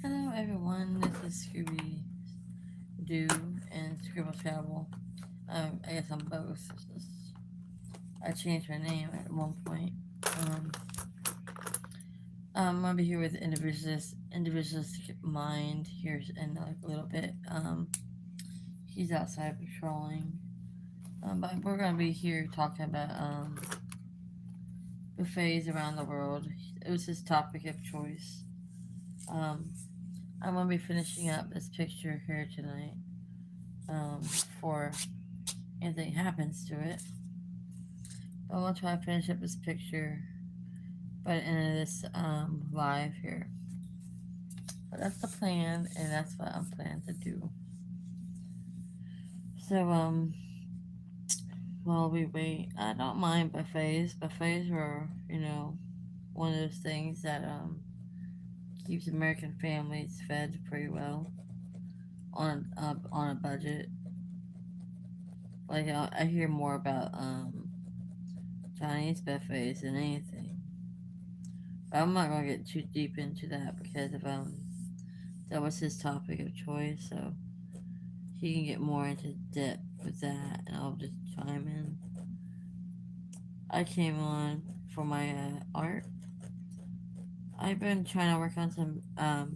Hello everyone, this is Scooby Doo and Scribble Travel. I guess I'm both. I changed my name at one point. Um, I'll be here with individualistic mind here in like a little bit. He's outside patrolling. But we're gonna be here talking about buffets around the world. It was his topic of choice. Um, I'm gonna be finishing up this picture here tonight. Before anything happens to it. But I'm gonna try to finish up this picture by the end of this live here. But that's the plan, and that's what I'm planning to do. So while we wait, I don't mind buffets. Buffets are, one of those things that keeps American families fed pretty well on a budget. Like I hear more about Chinese buffets than anything. But I'm not gonna get too deep into that because of that was his topic of choice, so he can get more into depth with that, and I'll just chime in. I came on for my art. I've been trying to work on some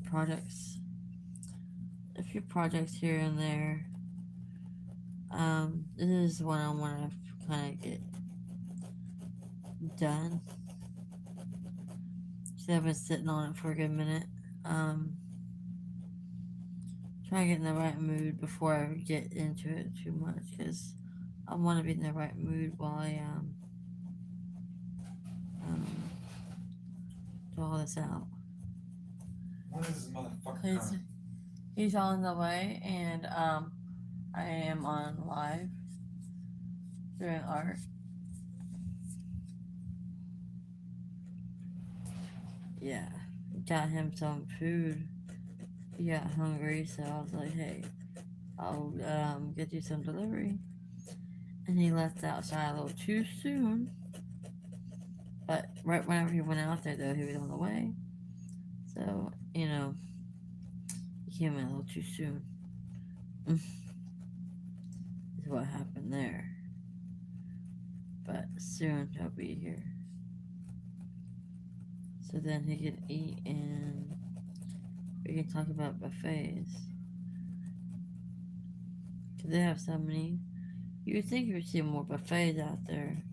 projects, a few projects here and there. This is one I want to kind of get done. So I've been sitting on it for a good minute. Um, Trying to get in the right mood before I get into it too much because I want to be in the right mood while I um, do all this out. When is this motherfucker He's, coming? he's on the way, and I am on live doing art. Yeah, got him some food. He got hungry, so I was like, hey, I'll get you some delivery. And he left outside a little too soon. But right whenever he went out there, though, he was on the way. So, he came in a little too soon. Is what happened there. But soon he'll be here. So then he can eat and we can talk about buffets. Because they have so many. You would think you would see more buffets out there,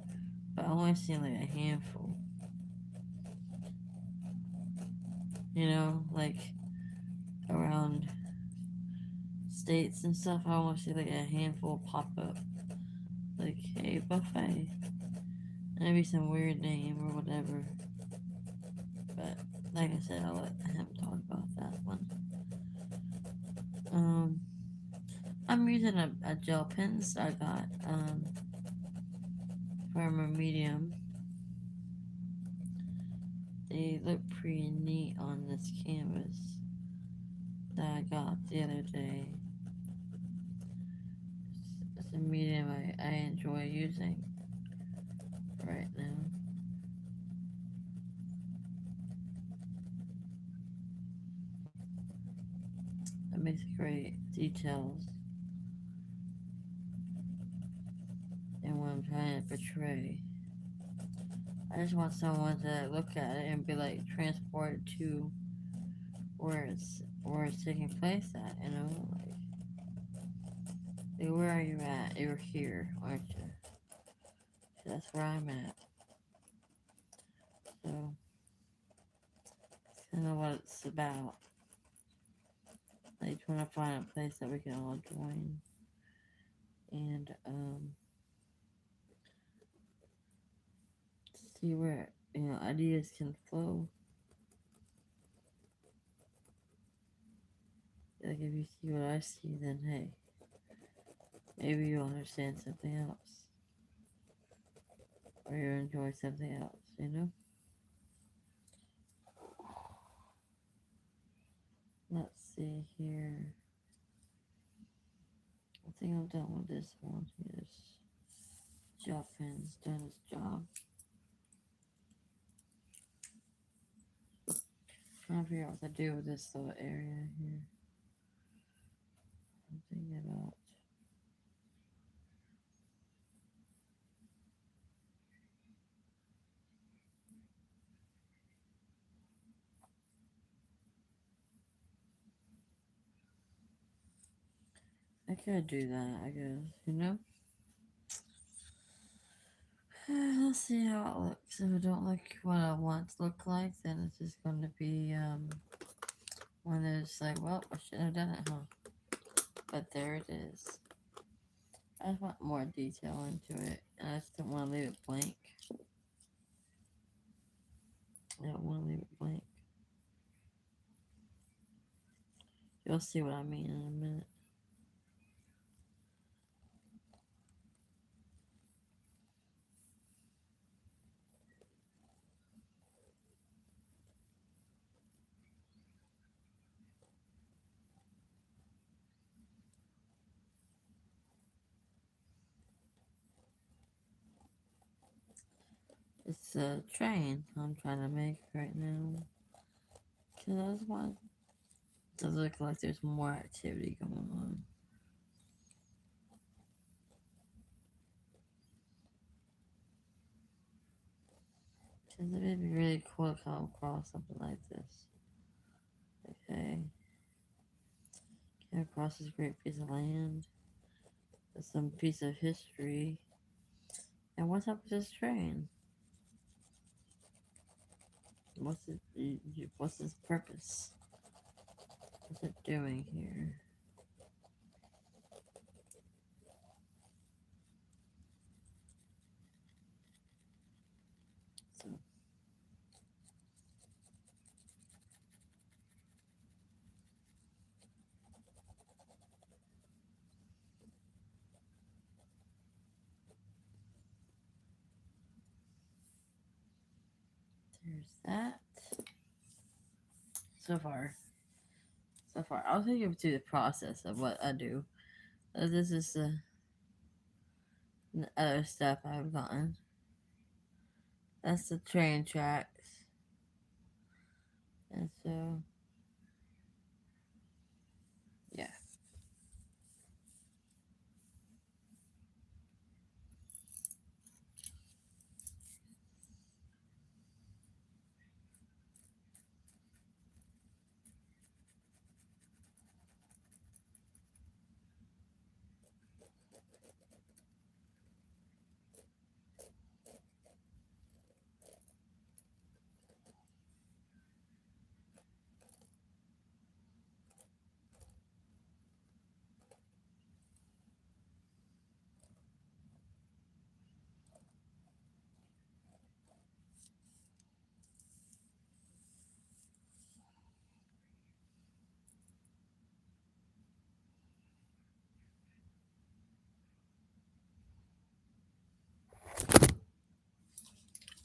but I only seen like a handful. Like around states and stuff, I only see like a handful pop up. Like, hey, buffet. Maybe some weird name or whatever. But like I said, I'll let him talk about that one. Um, I'm using a gel pens I got from a medium. They look pretty neat on this canvas that I got the other day. It's a medium I enjoy using right now. It makes great details in what I'm trying to portray. I just want someone to look at it and be like transported to where it's taking place at, like where are you at? You're here, aren't you? So that's where I'm at. So that's kind of what it's about. Like trying to find a place that we can all join and see where ideas can flow. Like if you see what I see, then hey, maybe you'll understand something else, or you'll enjoy something else. Let's see here. I think I'm done with this one. This gel pen's done its job. trying to figure out what to do with this little area here. I'm thinking about. I could do that, I guess, you know? Let's see how it looks. If it don't look what I want to look like, then it's just going to be one that's like, well, I shouldn't have done it, huh? But there it is. I just want more detail into it, and I just don't want to leave it blank. I don't want to leave it blank. You'll see what I mean in a minute. It's a train I'm trying to make right now. Because I just want it to look like there's more activity going on. Because it would be really cool to come across something like this. Okay. Came across this great piece of land. With some piece of history. And what's up with this train? What's its purpose? What's it doing here? So there's that. So far, I'll take you through the process of what I do. This is the other stuff I've gotten. That's the train tracks. And so, yeah.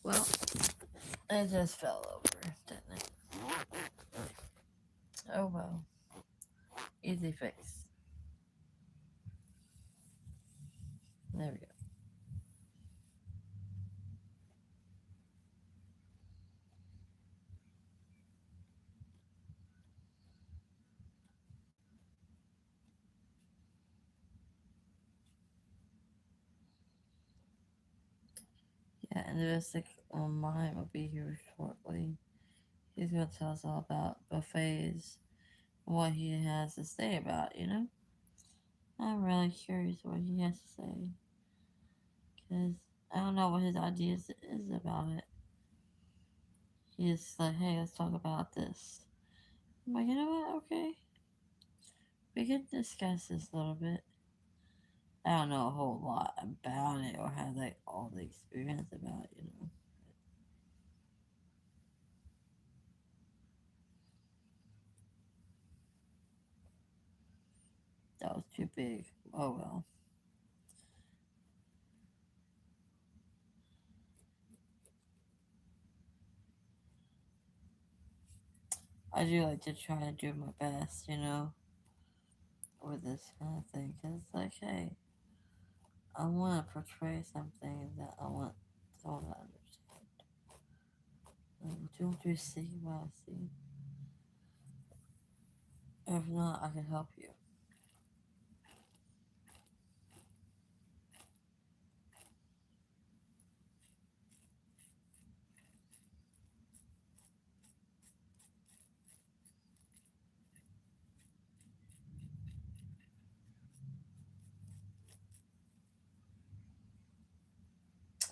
Well, it just fell over, didn't it? Oh well. Easy fix. There we go. Yeah, and the Mystic Online will be here shortly. He's going to tell us all about buffets and what he has to say about, you know? I'm really curious what he has to say. Because I don't know what his ideas is about it. He's like, hey, let's talk about this. I'm like, you know what? Okay. We could discuss this a little bit. I don't know a whole lot about it or have like all the experience about it, you know. That was too big. Oh well. I do like to try to do my best, you know, with this kind of thing. Because it's like, hey, I want to portray something that I want someone to understand. Don't you see what I see? If not, I can help you.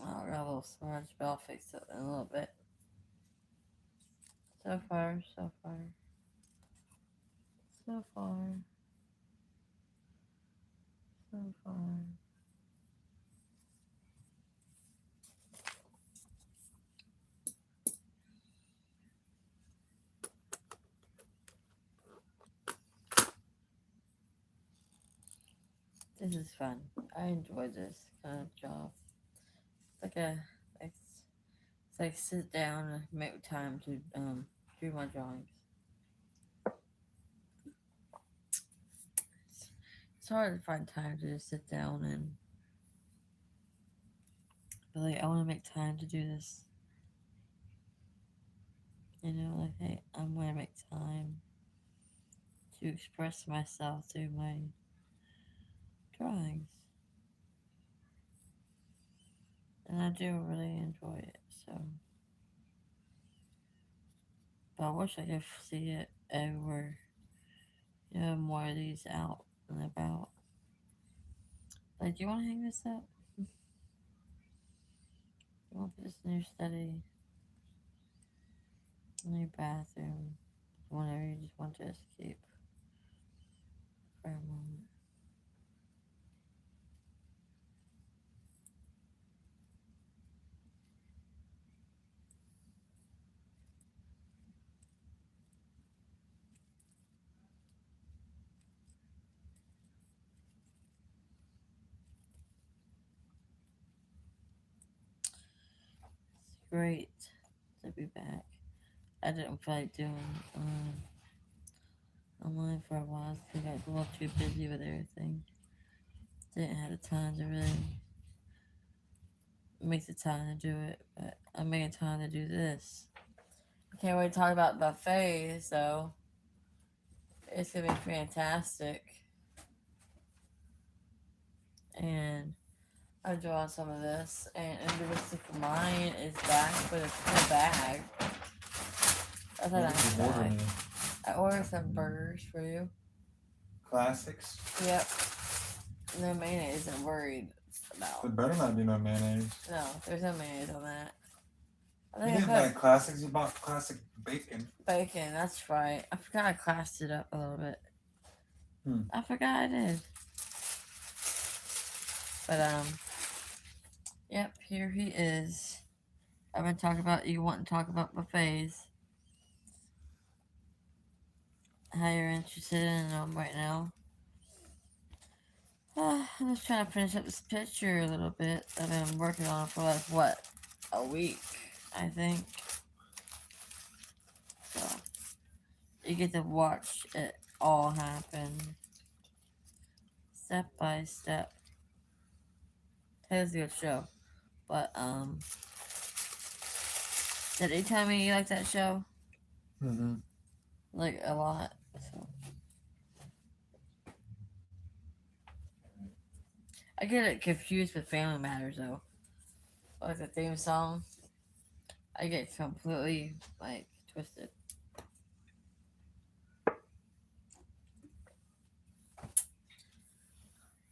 I'll got a little smudge, but I'll fix it in a little bit. So far, so far. So far. So far. This is fun. I enjoy this kind of job. It's like it's like sit down and make time to do my drawings. It's hard to find time to just sit down and be like, I want to make time to do this. You know, like, hey, I'm going to make time to express myself through my drawings. And I do really enjoy it, so. But I wish I could see it everywhere. You know, more of these out and about. Like, do you want to hang this up? You want this in your study, in your bathroom, whenever you just want to escape for a moment. It's great to be back. I didn't feel like doing online for a while because I got a little too busy with everything. Didn't have the time to really make the time to do it, but I'm making time to do this. I can't wait to talk about buffets, so it's gonna be fantastic. And I draw some of this, and Individualistic Mind is back, but it's in a bag. That's a nice bag. I ordered some burgers for you. Classics. Yep. No mayonnaise, I'm worried about. There better not be no mayonnaise. No, there's no mayonnaise on that. I You think didn't I buy put classics, you bought classic bacon. bacon, that's right. I forgot I classed it up a little bit. Hmm. I forgot I did. But, yep, here he is. I've been talking about, you want to talk about buffets. How you're interested in them right now. I'm just trying to finish up this picture a little bit. I've been working on it for like, what, a week, I think. So, you get to watch it all happen. Step by step. It's a good show. But, did he tell me you like that show? Mm-hmm. Like, a lot. So. I get it confused with Family Matters, though. Like the theme song. I get completely, like, twisted.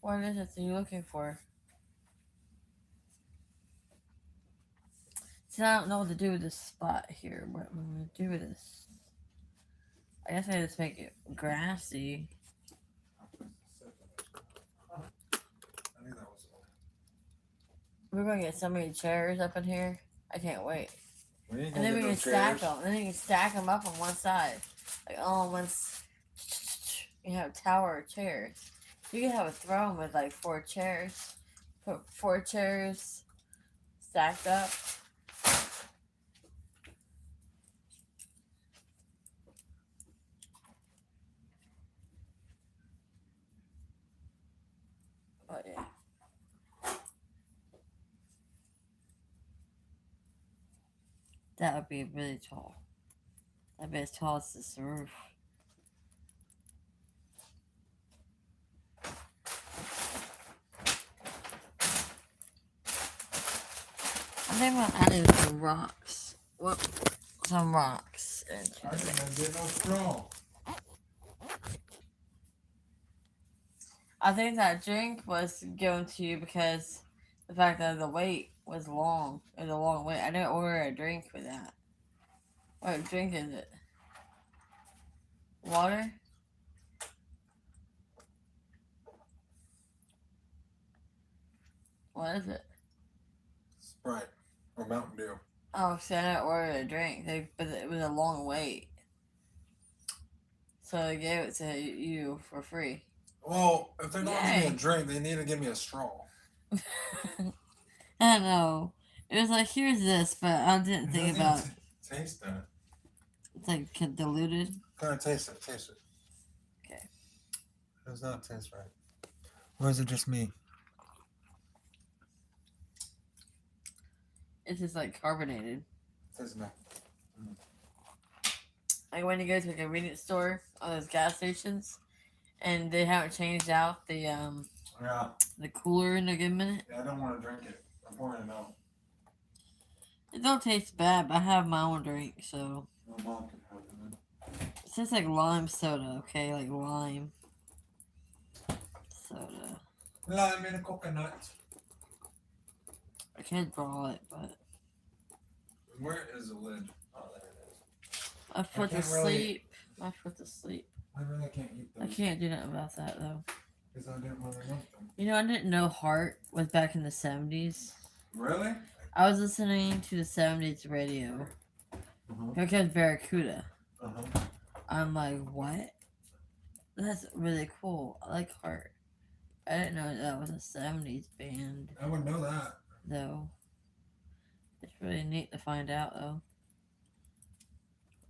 What is it that you're looking for? See, I don't know what to do with this spot here. What am I going to do with this? I guess I just make it grassy. I knew that was all. We're going to get so many chairs up in here. I can't wait. We ain't And gonna then get we no can stack chairs. them. And then you can stack them up on one side. Like, all in one. You have a tower of chairs. You can have a throne with like 4 chairs. Put 4 chairs stacked up. But yeah. That would be really tall. That'd be as tall as this roof. think about adding some rocks. What? Some rocks. I didn't get no straw. I think that drink was given to you because the fact that the wait was long. It was a long wait. I didn't order a drink with that. What drink is it? Water? What is it? Sprite or Mountain Dew. Oh, see, I didn't order a drink. But it was a long wait. So they gave it to you for free. Well, if they're not giving me a Yay. drink, they need to give me a straw. I don't know. It was like, here's this, but I didn't It think doesn't about even taste that. it's like diluted. Kind of taste it. Taste it. Okay. It does not taste right. Or is it just me? It's just like carbonated. Tastes nothing. Like when you go to a convenience store or those gas stations, and they haven't changed out Yeah. the cooler in a good minute. Yeah, I don't want to drink it. I'm pouring it out. It don't taste bad, but I have my own drink, so My mom can have it. it tastes like lime soda. Okay, like lime soda. Lime in a coconut. I can't draw it, but Where is the lid? Oh, there it is. my foot to can't really- sleep. My foot to sleep. I really can't eat I those can't do nothing about that though. because I didn't really want them. You know, I didn't know Heart was back in the 70s. Really? I was listening to the 70s radio. Uh-huh. Here comes Barracuda. Uh-huh. I'm like, what? That's really cool. I like Heart. I didn't know that was a 70s band, I would know that. though. It's really neat to find out, though.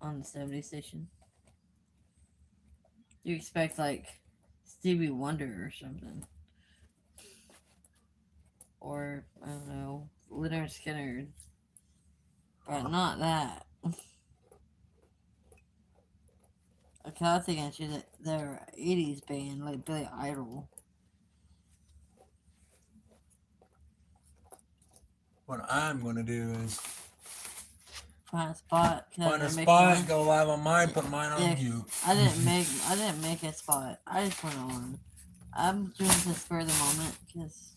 On the 70s station. You expect, like, Stevie Wonder or something. Or, I don't know, Leonard Skinner. But not that. I kind of think actually that they're 80s band, like Billy Idol. What I'm going to do is Find a spot. find a spot, go live on mine, put mine on Yeah. you. I didn't make a spot. I just went on. I'm doing this for the moment because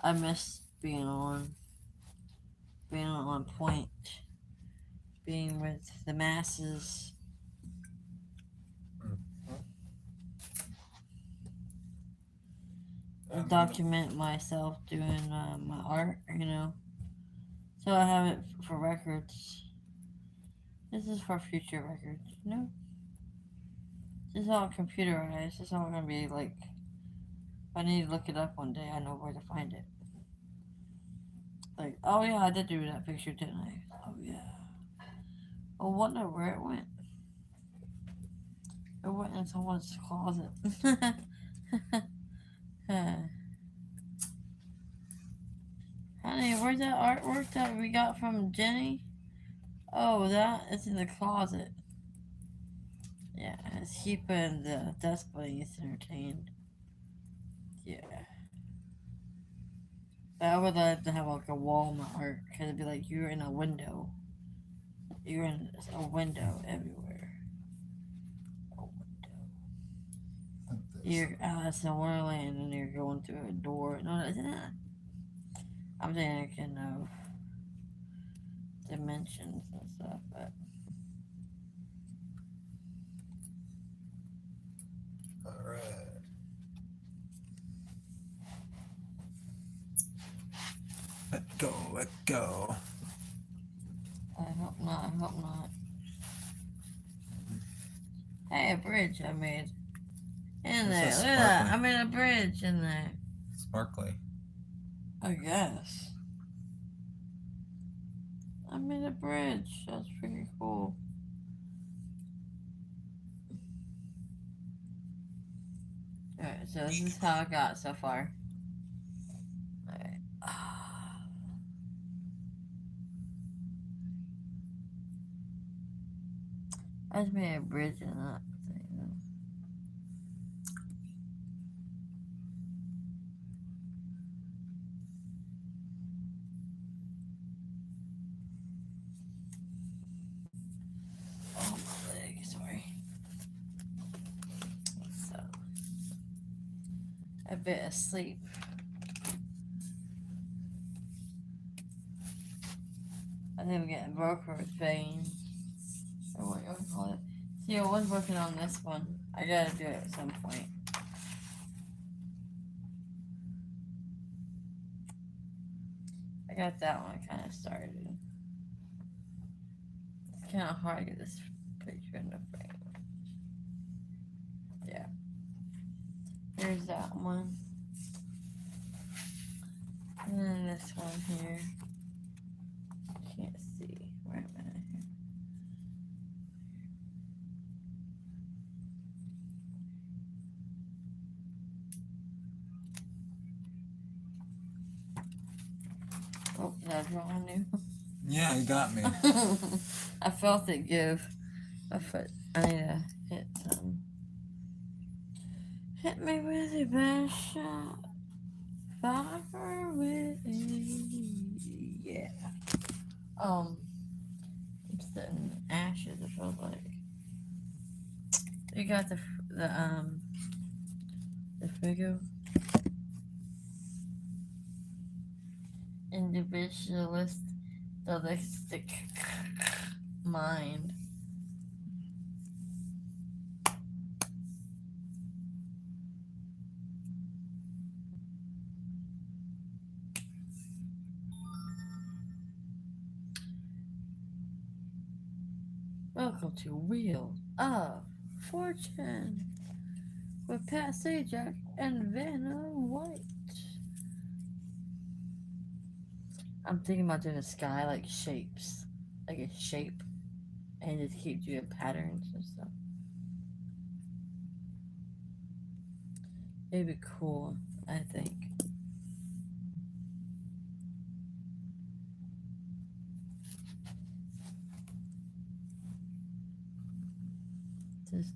I miss being on point, being with the masses. And document myself doing my art, you know. So I have it for records. This is for future records, you know. This is all computerized. It's all gonna be like. If I need to look it up one day, I know where to find it. Like, oh yeah, I did do that picture, didn't I? Oh yeah. I wonder where it went. It went in someone's closet. Honey, where's that artwork that we got from Jenny? Oh, that is in the closet. Yeah, it's keeping the dust bunnies entertained. Yeah. But I would like to have like a wall in my art because it'd be like you're in a window. You're in a window everywhere. A window. You're Alice in Wonderland and you're going through a door. No, that's not. I'm thinking of dimensions and stuff, but. Alright. Let go. I hope not. Hey, a bridge I made. In there. This Look is at that. I sparkly. made a bridge in there. Sparkly. I guess. I made a bridge. That's pretty cool. Alright, so this is how I got so far. Alright. I just made a bridge in that thing. a bit asleep. I think I'm getting broker's vein. Or what you want to call it. See, I was working on this one. I gotta do it at some point. I got that one kind of started. It's kind of hard to get this picture in the frame. Yeah. There's that one. And then this one here. Can't see. Where am I here? Oh, did I draw on you? Yeah, you got me. I felt it give. My foot. I need to hit some. Hit me with your best shot. Fire away. Yeah. I'm sitting in ashes. It feels like. You got the figure. Individualistic mind. Welcome to Wheel of Fortune with Pat Sajak and Vanna White. I'm thinking about doing a sky like shapes, like a shape, and just keep doing patterns and stuff. It'd be cool, I think. Just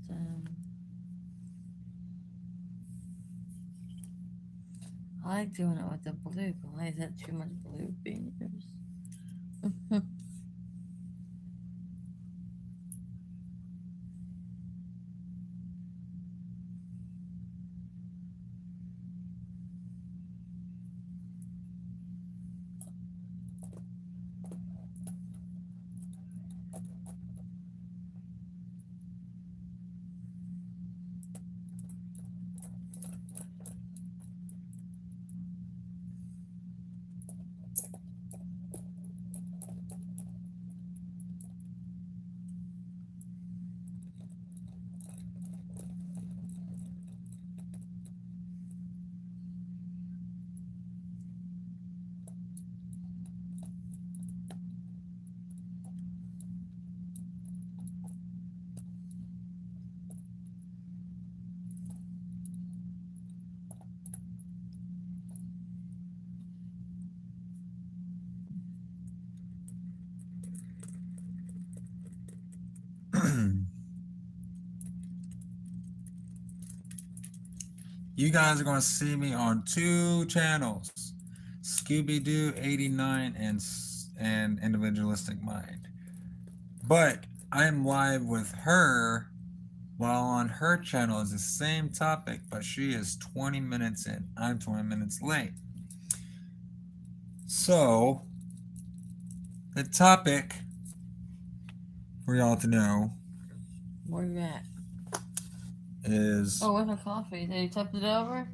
I like doing it with the blue, but why is that too much blue being used? You guys are going to see me on 2 channels, Scooby-Doo 89 and Individualistic Mind. But I'm live with her while on her channel is the same topic, but she is 20 minutes in. I'm 20 minutes late. So, the topic for y'all to know Where you at? is... Oh, where's my coffee? Did you tip it over?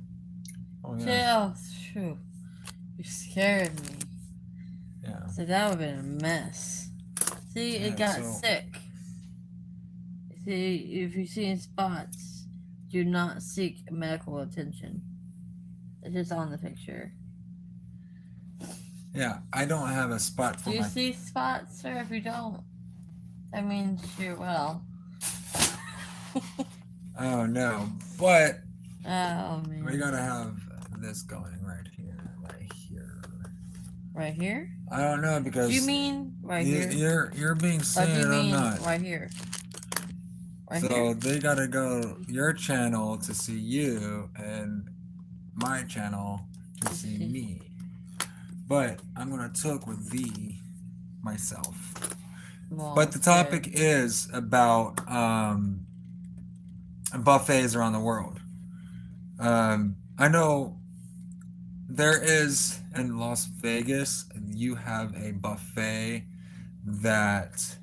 Oh, yeah. Oh, phew. You scared me. Yeah. So that would have been a mess. See, it got sick. See, if you see spots, do not seek medical attention. It's just on the picture. Yeah, I don't have a spot for Do you see spots, sir? If you don't, that means you're well. Oh, no. But Oh, man. we gotta have this going right here. Right here. Right here? I don't know because... Do you mean right here? You're being seen and I'm not. Right here? Right so here? they gotta go your channel to see you and my channel to see me. But I'm gonna talk with thee myself. Well, but the topic is about buffets around the world. I know there is in Las Vegas, you have a buffet that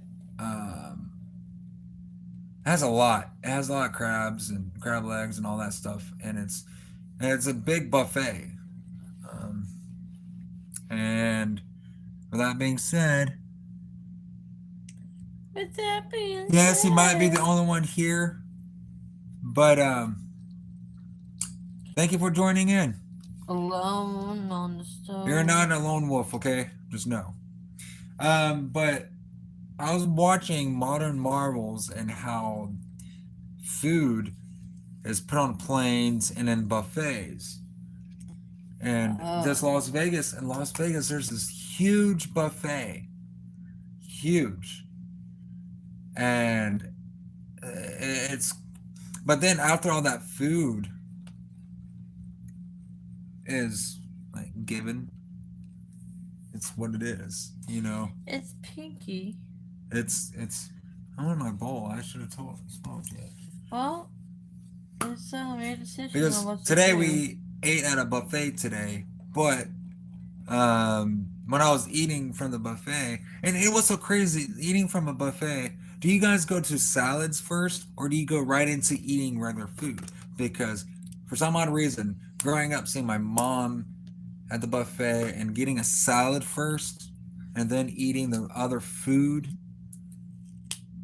has a lot. It has a lot of crabs and crab legs and all that stuff, and it's a big buffet. Um, and with that being said, With that being yes, he might be the said, only one here, but thank you for joining in. alone on the stove. You're not a lone wolf, okay? Just know. But I was watching Modern Marvels and how food is put on planes and in buffets. And this Las Vegas, in Las Vegas, there's this huge buffet. Huge. And it's, but then after all that food is like given, it's what it is, you know? It's pinky. It's, I want my bowl. I should have told you. Well, it's made a decision Because on what to today do. we ate at a buffet today, but when I was eating from the buffet, and it was so crazy eating from a buffet. Do you guys go to salads first, or do you go right into eating regular food? Because for some odd reason, growing up, seeing my mom at the buffet and getting a salad first, and then eating the other food,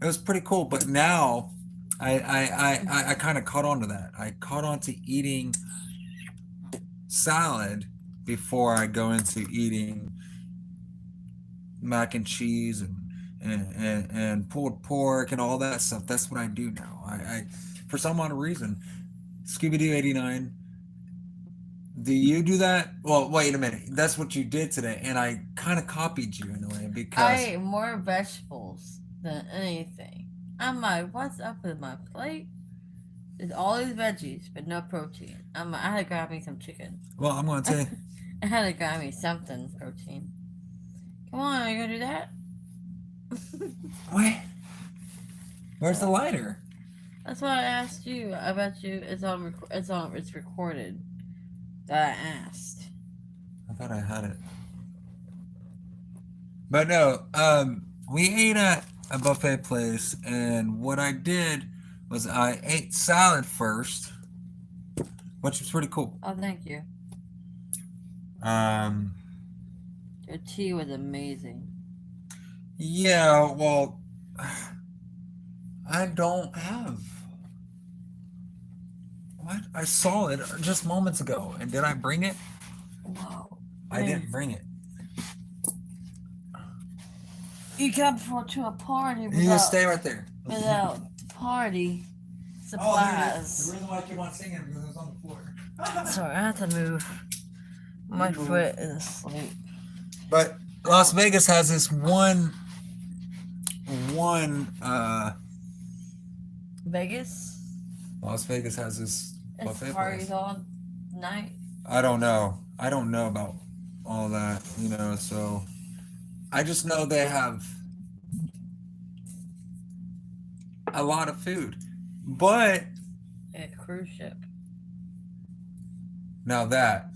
it was pretty cool. But now, I kind of caught on to that. I caught on to eating salad before I go into eating mac and cheese and pulled pork and all that stuff. That's what I do now. I for some odd reason, Scooby Doo 89. Do you do that? Well, wait a minute. That's what you did today, and I kind of copied you in a way because I ate more vegetables than anything. I'm like, what's up with my plate? There's all these veggies, but no protein. I had to grab me some chicken. well, I'm gonna tell you. I had to grab me something protein. Come on, are you gonna do that? What? Where's the lighter? That's why I asked you. I bet you it's recorded that I asked. I thought I had it. But no, we ate at a buffet place, and what I did was I ate salad first, which was pretty cool. Oh, thank you. Um, Your tea was amazing. yeah, well, I don't have. What? I saw it just moments ago, and did I bring it? No. I didn't bring it. You come to a party You without, just stay right there. without party Oh, supplies. the reason why I keep on singing is because it was on the floor. Sorry, I have to move. My foot is asleep. But Las Vegas has this one Vegas? Las Vegas has this It's buffet parties place. all night. I don't know. I don't know about all that, you know, so I just know they have a lot of food. But A cruise ship. now that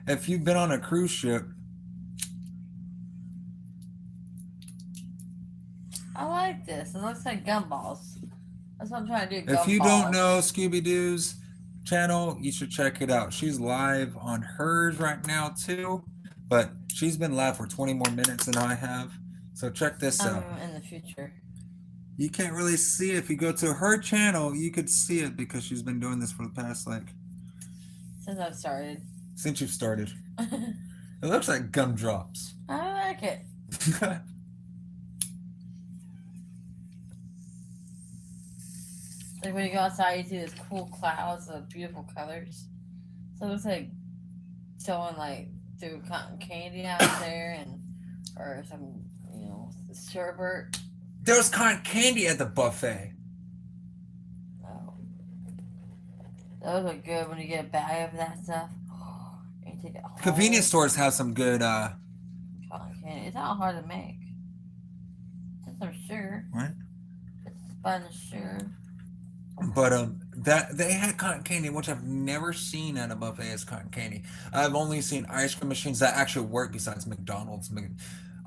if you've been on a cruise ship, I like this. It looks like gumballs. That's what I'm trying to do. if you don't gumballs. know Scooby Doo's channel, you should check it out. She's live on hers right now too, but she's been live for 20 more minutes than I have. So check this out. In the future. You can't really see it. If you go to her channel, you could see it because she's been doing this for the past Since I've started. since you've started. It looks like gumdrops. I like it. Like when you go outside, you see these cool clouds of beautiful colors. So it looks like someone like threw cotton candy out there or some, sherbet. There was cotton candy at the buffet. Oh. Those are good when you get a bag of that stuff. And you take it home. Convenience stores have some good Cotton candy. It's not hard to make. Just some sugar. What? It's a bunch of sugar. But That they had cotton candy, which I've never seen at a buffet as cotton candy. I've only seen ice cream machines that actually work besides McDonald's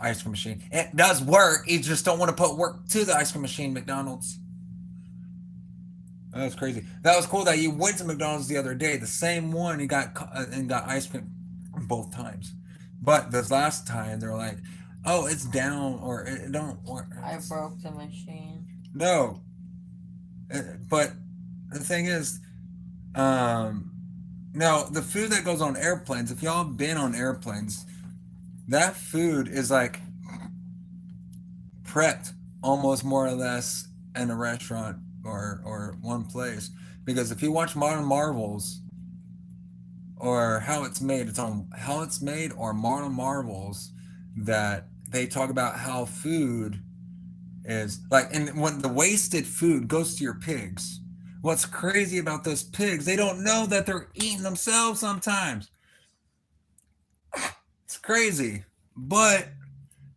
ice cream machine. It does work. You just don't want to put work to the ice cream machine, McDonald's. That was crazy. That was cool that you went to McDonald's the other day, the same one, and got ice cream both times. But this last time they're like, "Oh, it's down or it don't work." I broke the machine. No, but the thing is, now the food that goes on airplanes. If y'all been on airplanes, that food is like prepped almost more or less in a restaurant or one place. Because if you watch Modern Marvels or how it's made, it's on how it's made or Modern Marvels that they talk about how food is like, and when the wasted food goes to your pigs. What's crazy about those pigs, they don't know that they're eating themselves sometimes. It's crazy. But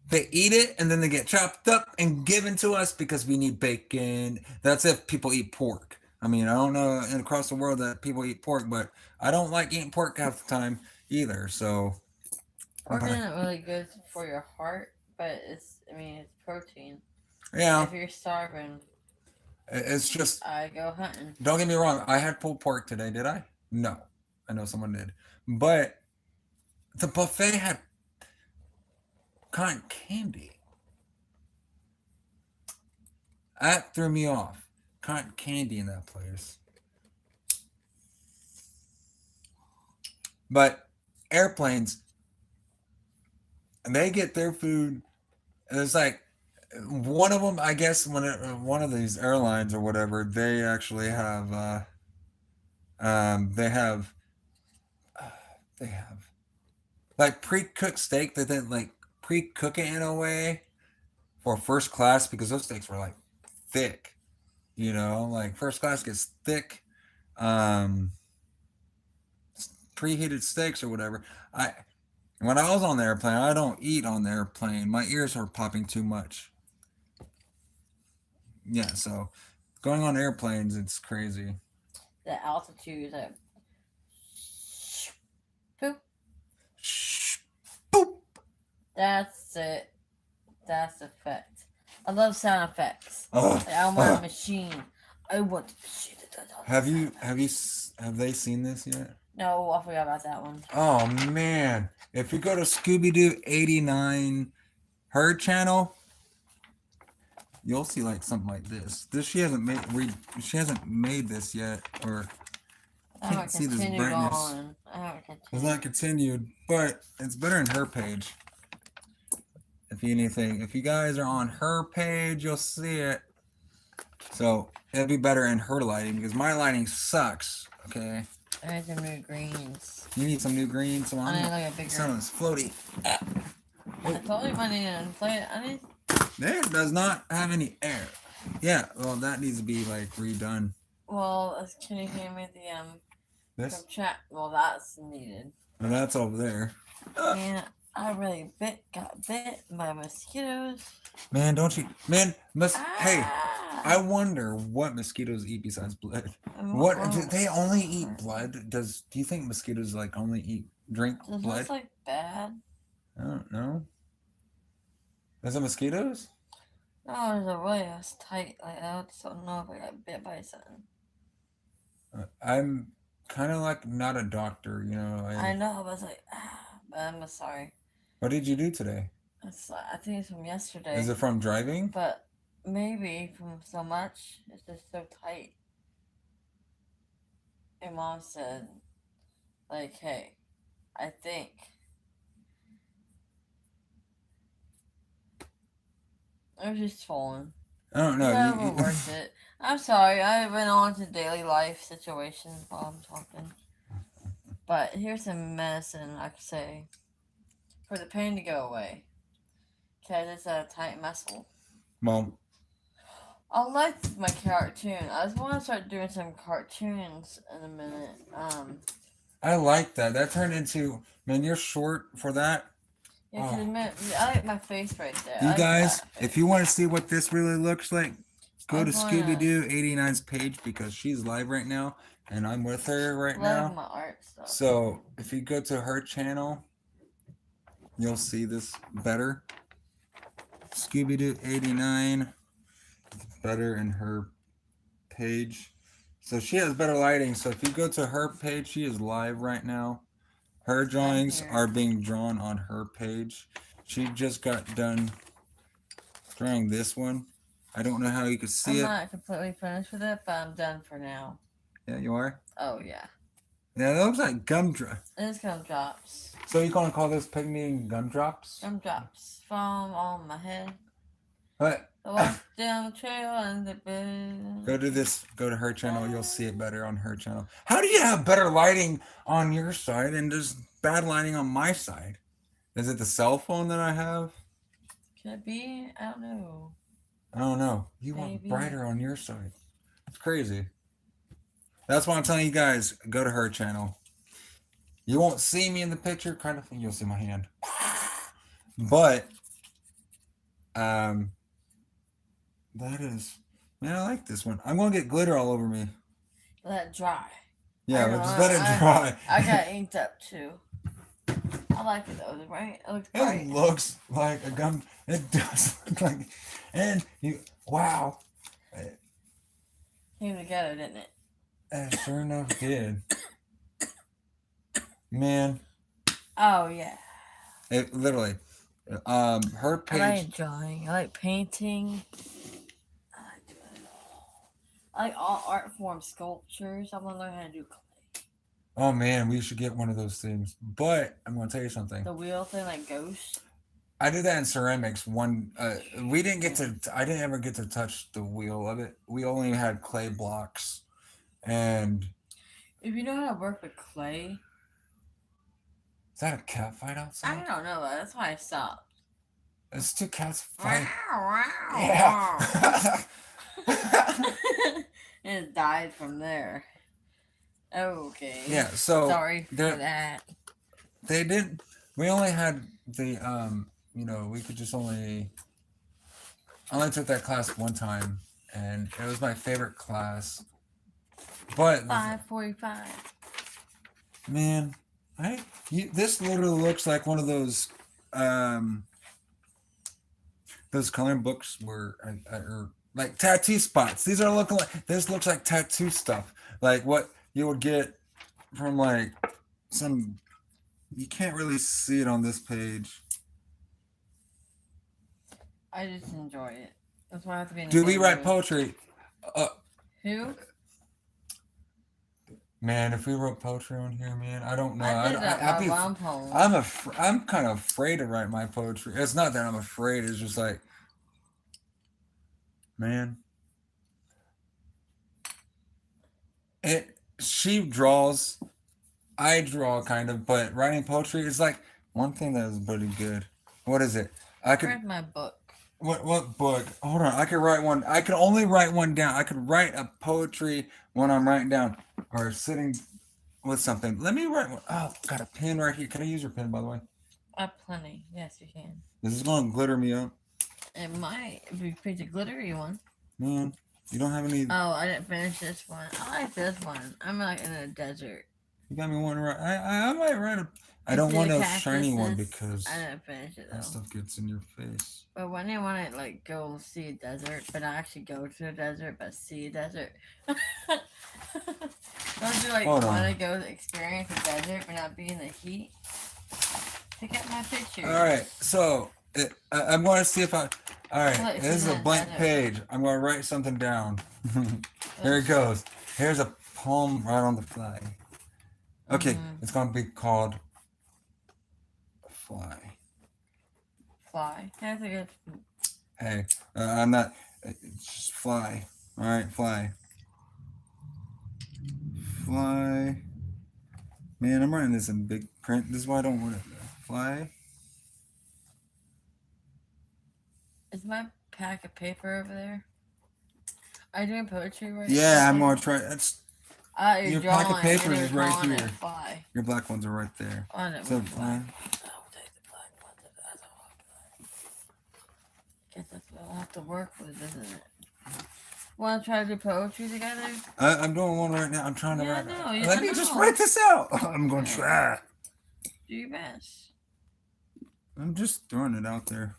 they eat it and then they get chopped up and given to us because we need bacon. That's if people eat pork. I mean, I don't know across the world that people eat pork, but I don't like eating pork half the time either. So Pork isn't really good for your heart, but it's protein. Yeah. If you're starving, it's just, I go hunting. Don't get me wrong. I had pulled pork today. Did I? No. I know someone did. But the buffet had cotton candy. That threw me off. Cotton candy in that place. But airplanes, they get their food. It's like one of them, I guess, one of these airlines or whatever, they actually have, they have like pre-cooked steak that then like pre-cook it in a way for first class because those steaks were like thick, like first class gets thick, preheated steaks or whatever. When I was on the airplane, I don't eat on the airplane. My ears are popping too much. Yeah, so going on airplanes, it's crazy. The altitude, like boop. Boop. That's it. That's the effect. I love sound effects. Like, I want a machine. I want the machine that does all Have they seen this yet? No, I forgot about that one. Oh man. If you go to Scooby Doo 89 her channel, you'll see like something like this. She hasn't made this yet, or I haven't see this continued brightness. on. I haven't continued. It's not continued, but it's better in her page. If anything, if you guys are on her page, you'll see it. So it'll be better in her lighting because my lighting sucks. Okay. I need some new greens. You need some new greens. So I need like a bigger. Some of this floaty. I told you I need to inflate it. I need. It does not have any air. Yeah, well, that needs to be like redone. Well, can you hand me the This? from chat? Well, that's needed. Well, that's over there. Man, I really got bit by mosquitoes. Man, don't you? Man, hey, Ah! I wonder what mosquitoes eat besides blood. What do they only eat blood? Do you think mosquitoes like only drink Does blood? this like bad? I don't know. Is it mosquitoes? No, there's a really tight. Like I just don't know if I got bit by something. I'm kind of like not a doctor, I know. I was like, but I'm sorry. What did you do today? I think it's from yesterday. Is it from driving? But maybe from so much. It's just so tight. And Mom said, like, hey, I think. It was just swollen. I don't know. I overworked it. I'm sorry. I went on to daily life situations while I'm talking. But here's some medicine I could say for the pain to go away. Because it's a tight muscle. Mom. I like my cartoon. I just want to start doing some cartoons in a minute. I like that. That turned into, man, you're short for that. Yeah, cause I like my face right there. You guys, if you want to see what this really looks like, go to I'm Scooby gonna Doo 89's page because she's live right now, and I'm with her right love now. my art stuff. So if you go to her channel, you'll see this better. Scooby Doo 89, better in her page. So she has better lighting. So if you go to her page, she is live right now. Her drawings here. are being drawn on her page. She just got done drawing this one. I don't know how you could see I'm it. not completely finished with it, but I'm done for now. Yeah, you are? Oh yeah. Yeah, that looks like gumdrop. It's gumdrops. So you're gonna call this pygmy gumdrops? Gumdrops falling on my head. What? I walk down the trail and the bed. Go to her channel, you'll see it better on her channel. How do you have better lighting on your side and just bad lighting on my side? Is it the cell phone that I have? Could it be? I don't know. I don't know. You want Maybe. brighter on your side. It's crazy. That's why I'm telling you guys, go to her channel. You won't see me in the picture, kind of thing. You'll see my hand. But that is, man, I like this one. I'm gonna get glitter all over me. Let it dry. Yeah, I but know, just let it dry. I got inked up too. I like it though, right? It looks It bright. looks like a gum. It does look like, and you, wow. Came together, didn't it? It sure enough did. Man, Oh yeah. it literally, her I page. like drawing. I like painting. I like doing it all. I like all art form sculptures. I want to learn how to do clay. Oh man, we should get one of those things. But I'm gonna tell you something. The wheel thing, like ghosts. I did that in ceramics. We didn't get to. I didn't ever get to touch the wheel of it. We only had clay blocks, and If you know how to work with clay, is that a cat fight I outside? don't know. That's why I stopped. It's two cats fighting. Yeah. Yeah. And it died from there. Okay. Yeah. So Sorry for there- that. they didn't. We only had the we could just only. I only took that class one time, and it was my favorite class. But 5:45. man, this literally looks like one of those coloring books where or like tattoo spots. These are looking like this looks like tattoo stuff, like what you would get from like some. You can't really see it on this page. I just enjoy it. That's why I have to be in the Do we same write mood. poetry? Who? Man, if we wrote poetry on here, man, I don't know. I did that I'd be- one poem. I'm kind of afraid to write my poetry. It's not that I'm afraid. It's just like, man, she draws, I draw kind of, but writing poetry is like one thing that is pretty good. What is it? I could. Where's my book? What book? Hold on. I could write one. I can only write one down. I could write a poetry when I'm writing down or sitting with something. Let me write one. Oh, got a pen right here. Can I use your pen, by the way? I have plenty. Yes, you can. This is going to glitter me up. It might be pretty glittery one. Man, you don't have any. Oh, I didn't finish this one. I like this one. I'm like in a desert. You got me one right. I might write a. I You don't see want the a shiny one cactuses? because I didn't finish it that though. stuff gets in your face. But when I want to like go see a desert, but not actually go to a desert, but see a desert. Don't you like Hold on. want to go experience a desert but not be in the heat? Pick up my picture. All right, so I'm going to see if I. All right, What, this is a isn't blank that page. I'm going to write something down. Here it goes. Here's a poem right on the fly. Okay, it's going to be called Fly. Fly. That's a good. Hey, I'm not. It's just fly. All right, fly. Fly. Man, I'm writing this in big print. This is why I don't want it. Fly. Is my pack of paper over there? Are you doing poetry right Yeah, I'm now? going to try. That's You're your pack of drawing, and papers you're is right calling it here. Fly. Your black ones are right there. Oh, no, So fly. fly. I'll take the black ones if that's all I got. Guess that's what I'll have to work with, isn't it? Want to try to do poetry together? I'm doing one right now. I'm trying to Yeah, write. I know. Let I me just know. write this out. I'm going to Yeah. try. Do your best. I'm just throwing it out there.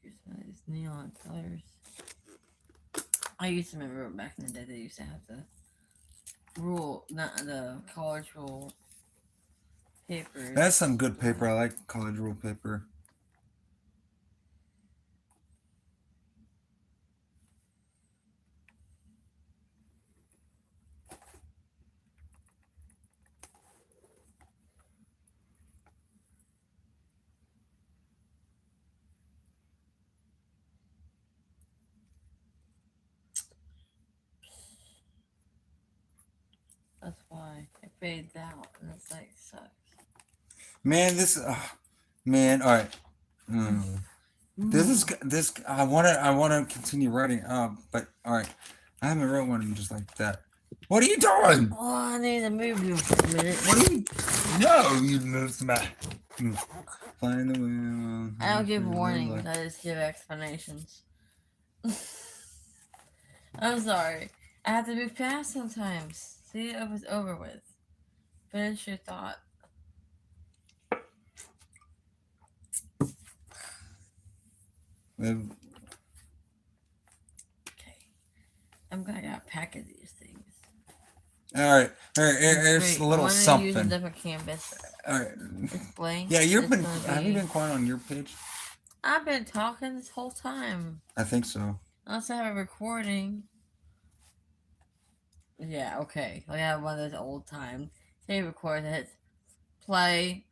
Use some of these neon colors. I used to remember back in the day they used to have the rule, not the college rule papers. That's some good paper. I like college rule paper. That's why it fades out, and it's like sucks. Man, this. Man, all right. This is this. I want to continue writing. But all right. I haven't wrote one just like that. What are you doing? Oh, I need to move you for a minute. What are you? No, you moved my. Flying the wheel. I don't give warnings. I just give explanations. I'm sorry. I have to move fast sometimes. See, it was over with. Finish your thought. Okay. I'm glad I got a pack of these things. All right. Here's a little something. Use a different canvas. All right. It's blank. Yeah, It's gonna have you been quiet on your page? I've been talking this whole time. I think so. Unless I have a recording. Yeah, okay. Like I have one of those old time. Say record it. Play.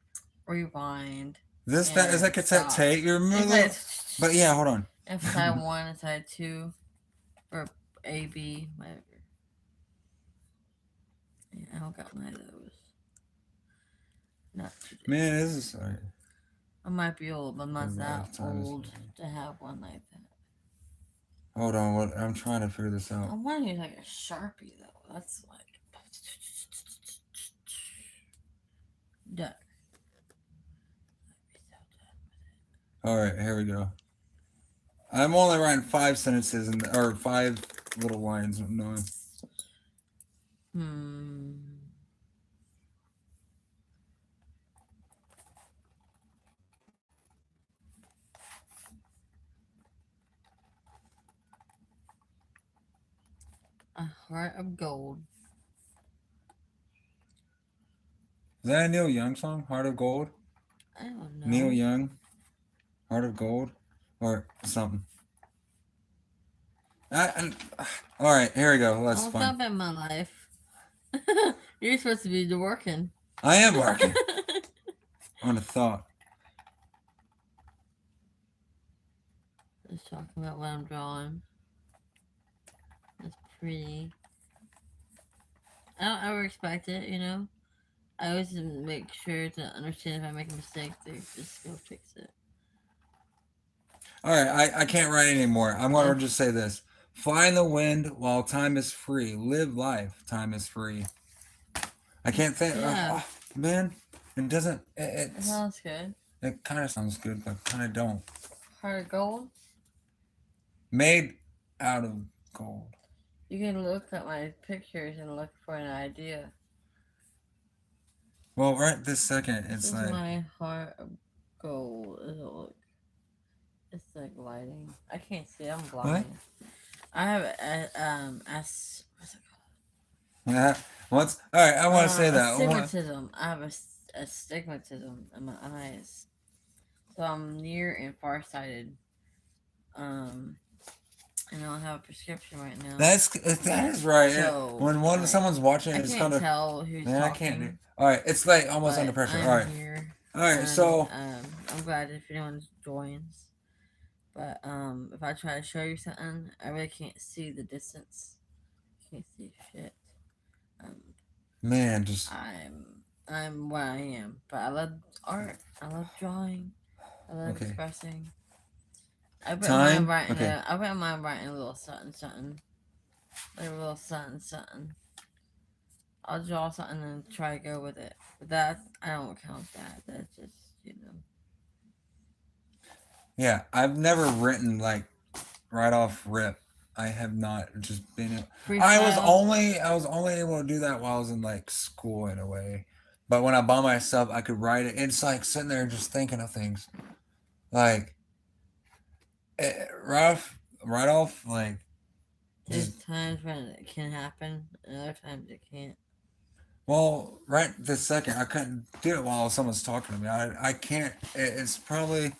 Rewind. Is that cassette stop. tape? You remember Like, that? But yeah, hold on. and side 1 and side 2. Or A, B, whatever. Yeah, I don't got one of those. Not today. Man, this is sorry. I might be old, but I'm not that Lifetimes. old to have one like that. Hold on, what? I'm trying to figure this I out. want to use like a Sharpie though. That's like. Duck. All right, here we go. I'm only writing 5 sentences or 5 little lines. No. A heart of gold. Is that a Neil Young song? Heart of Gold? I don't know. Neil Young? Heart of Gold? Or something. All right, here we go. That's What's fun. up in my life? You're supposed to be working. I am working on a thought. Just talking about what I'm drawing. It's pretty. I don't ever expect it, you know? I always make sure to understand if I make a mistake, to just go fix it. All right, I can't write anymore. I'm going to just say this. Fly in the wind while time is free. Live life, time is free. I can't think. Yeah. Man, it doesn't. It sounds good. It kind of sounds good, but kind of don't. Heart of gold? Made out of gold. You can look at my pictures and look for an idea. Well, right this second, it's This like. is my heart of gold. Does it look? It's like lighting. I can't see. I'm blind. What? I have what's it called? Yeah. What's all right? I want to say that. Astigmatism. I have a astigmatism in my eyes, so I'm near and farsighted. And I don't have a prescription right now. That is right. So, when someone's watching, I it's can't kind of. tell who's Man, talking. I can't do. All right, it's like almost under pressure. I'm All right. here, All right. and, So. I'm glad if anyone joins. But if I try to show you something, I really can't see the distance. Can't see shit. Man, just. I'm what I am, but I love art. I love drawing. I love expressing. I wouldn't mind writing. I wouldn't mind writing a little something, like a little something. I'll draw something and try to go with it. But that I don't count that. That's just Yeah, I've never written like right off rip. I have not just been. I was Freestyle. only able to do that while I was in like school in a way, but when I by myself, I could write it. It's like sitting there just thinking of things, like right off, like There's just times when it can happen, and other times it can't. well, right this second, I couldn't do it while someone's talking to me. I can't. It's probably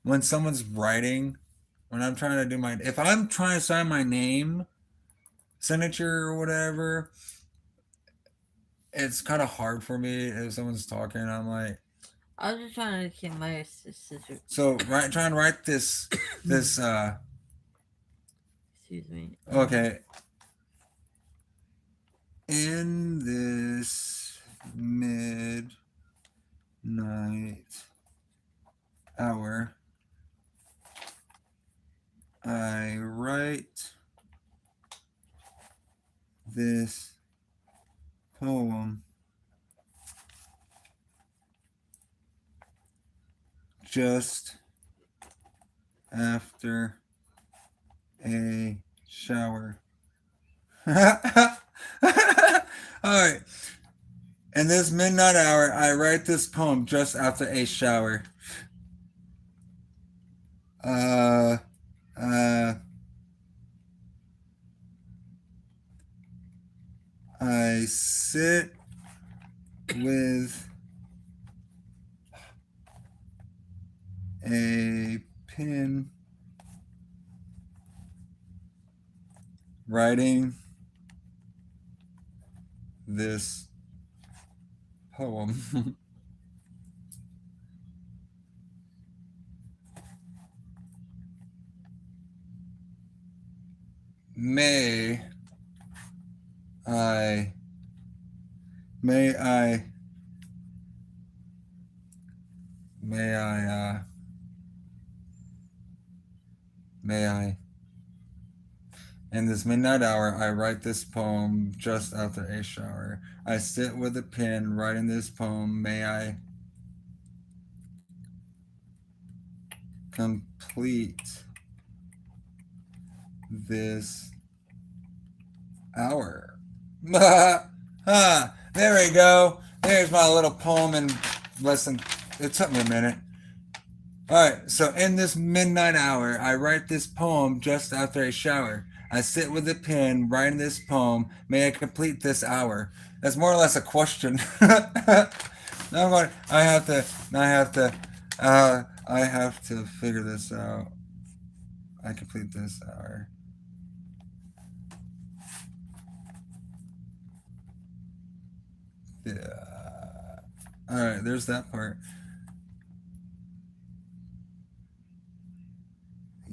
when someone's writing, when I'm trying to do my, if I'm trying to sign my name, signature or whatever, it's kind of hard for me if someone's talking. I'm like, I was just trying to keep my sister. so trying to write this. Excuse me. Okay, in this midnight hour, I write this poem just after a shower. All right. In this midnight hour, I write this poem just after a shower. Uh, uh, I sit with a pen writing this poem. May I may I may I may I in this midnight hour, I write this poem just after a shower. I sit with a pen writing this poem. May I complete this hour? There we go. There's my little poem in less than, it took me a minute. All right, so in this midnight hour, I write this poem just after a shower. I sit with a pen writing this poem. May I complete this hour? That's more or less a question. Now I'm going. I have to figure this out. I complete this hour. Yeah. All right. There's that part.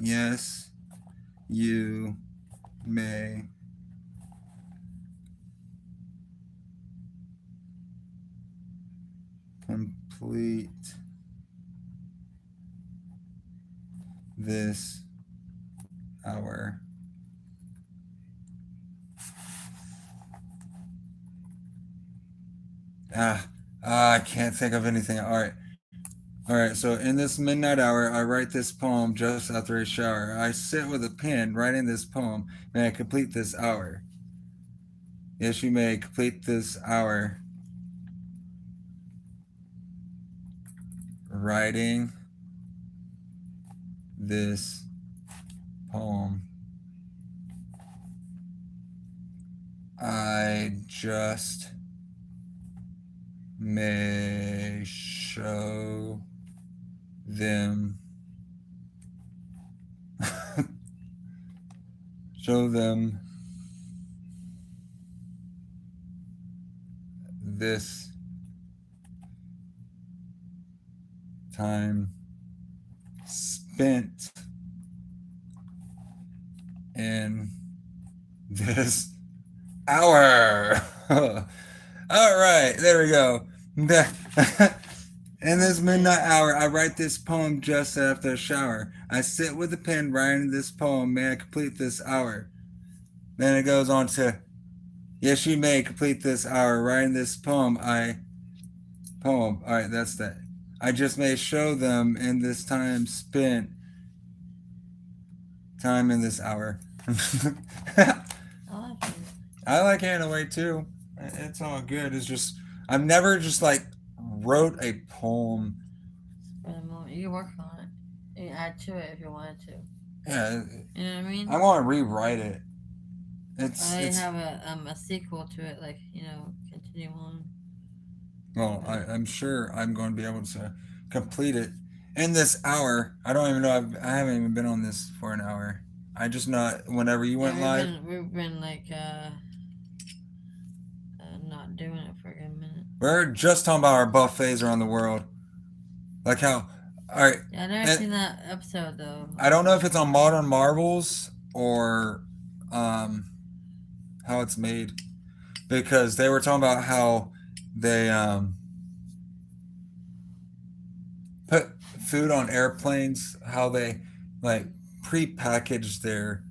Yes, you may complete this hour. I can't think of anything. All right. So in this midnight hour, I write this poem just after a shower. I sit with a pen writing this poem. May I complete this hour? Yes, you may complete this hour. Writing this poem. I just may show them this time spent in this hour. All right, there we go. In this midnight hour, I write this poem just after a shower. I sit with a pen writing this poem. May I complete this hour? Then it goes on to, yes, you may complete this hour writing this poem. All right, that's that. I just may show them in this time spent, time in this hour. I like it. I like Hannah Way too. It's all good. It's just I've never just like wrote a poem. For the moment, you can work on it. You can add to it if you wanted to. Yeah, You know what I mean? I want to rewrite it. I It's have a sequel to it, like continue on. well, I'm sure I'm going to be able to complete it in this hour. I don't even know. I haven't even been on this for an hour. I just know whenever you went live. We've been like not doing it for a good minute. We're just talking about our buffets around the world, like how. All right. Yeah, I never seen that episode though. I don't know if it's on Modern Marvels or how it's made, because they were talking about how they put food on airplanes, how they like pre-package their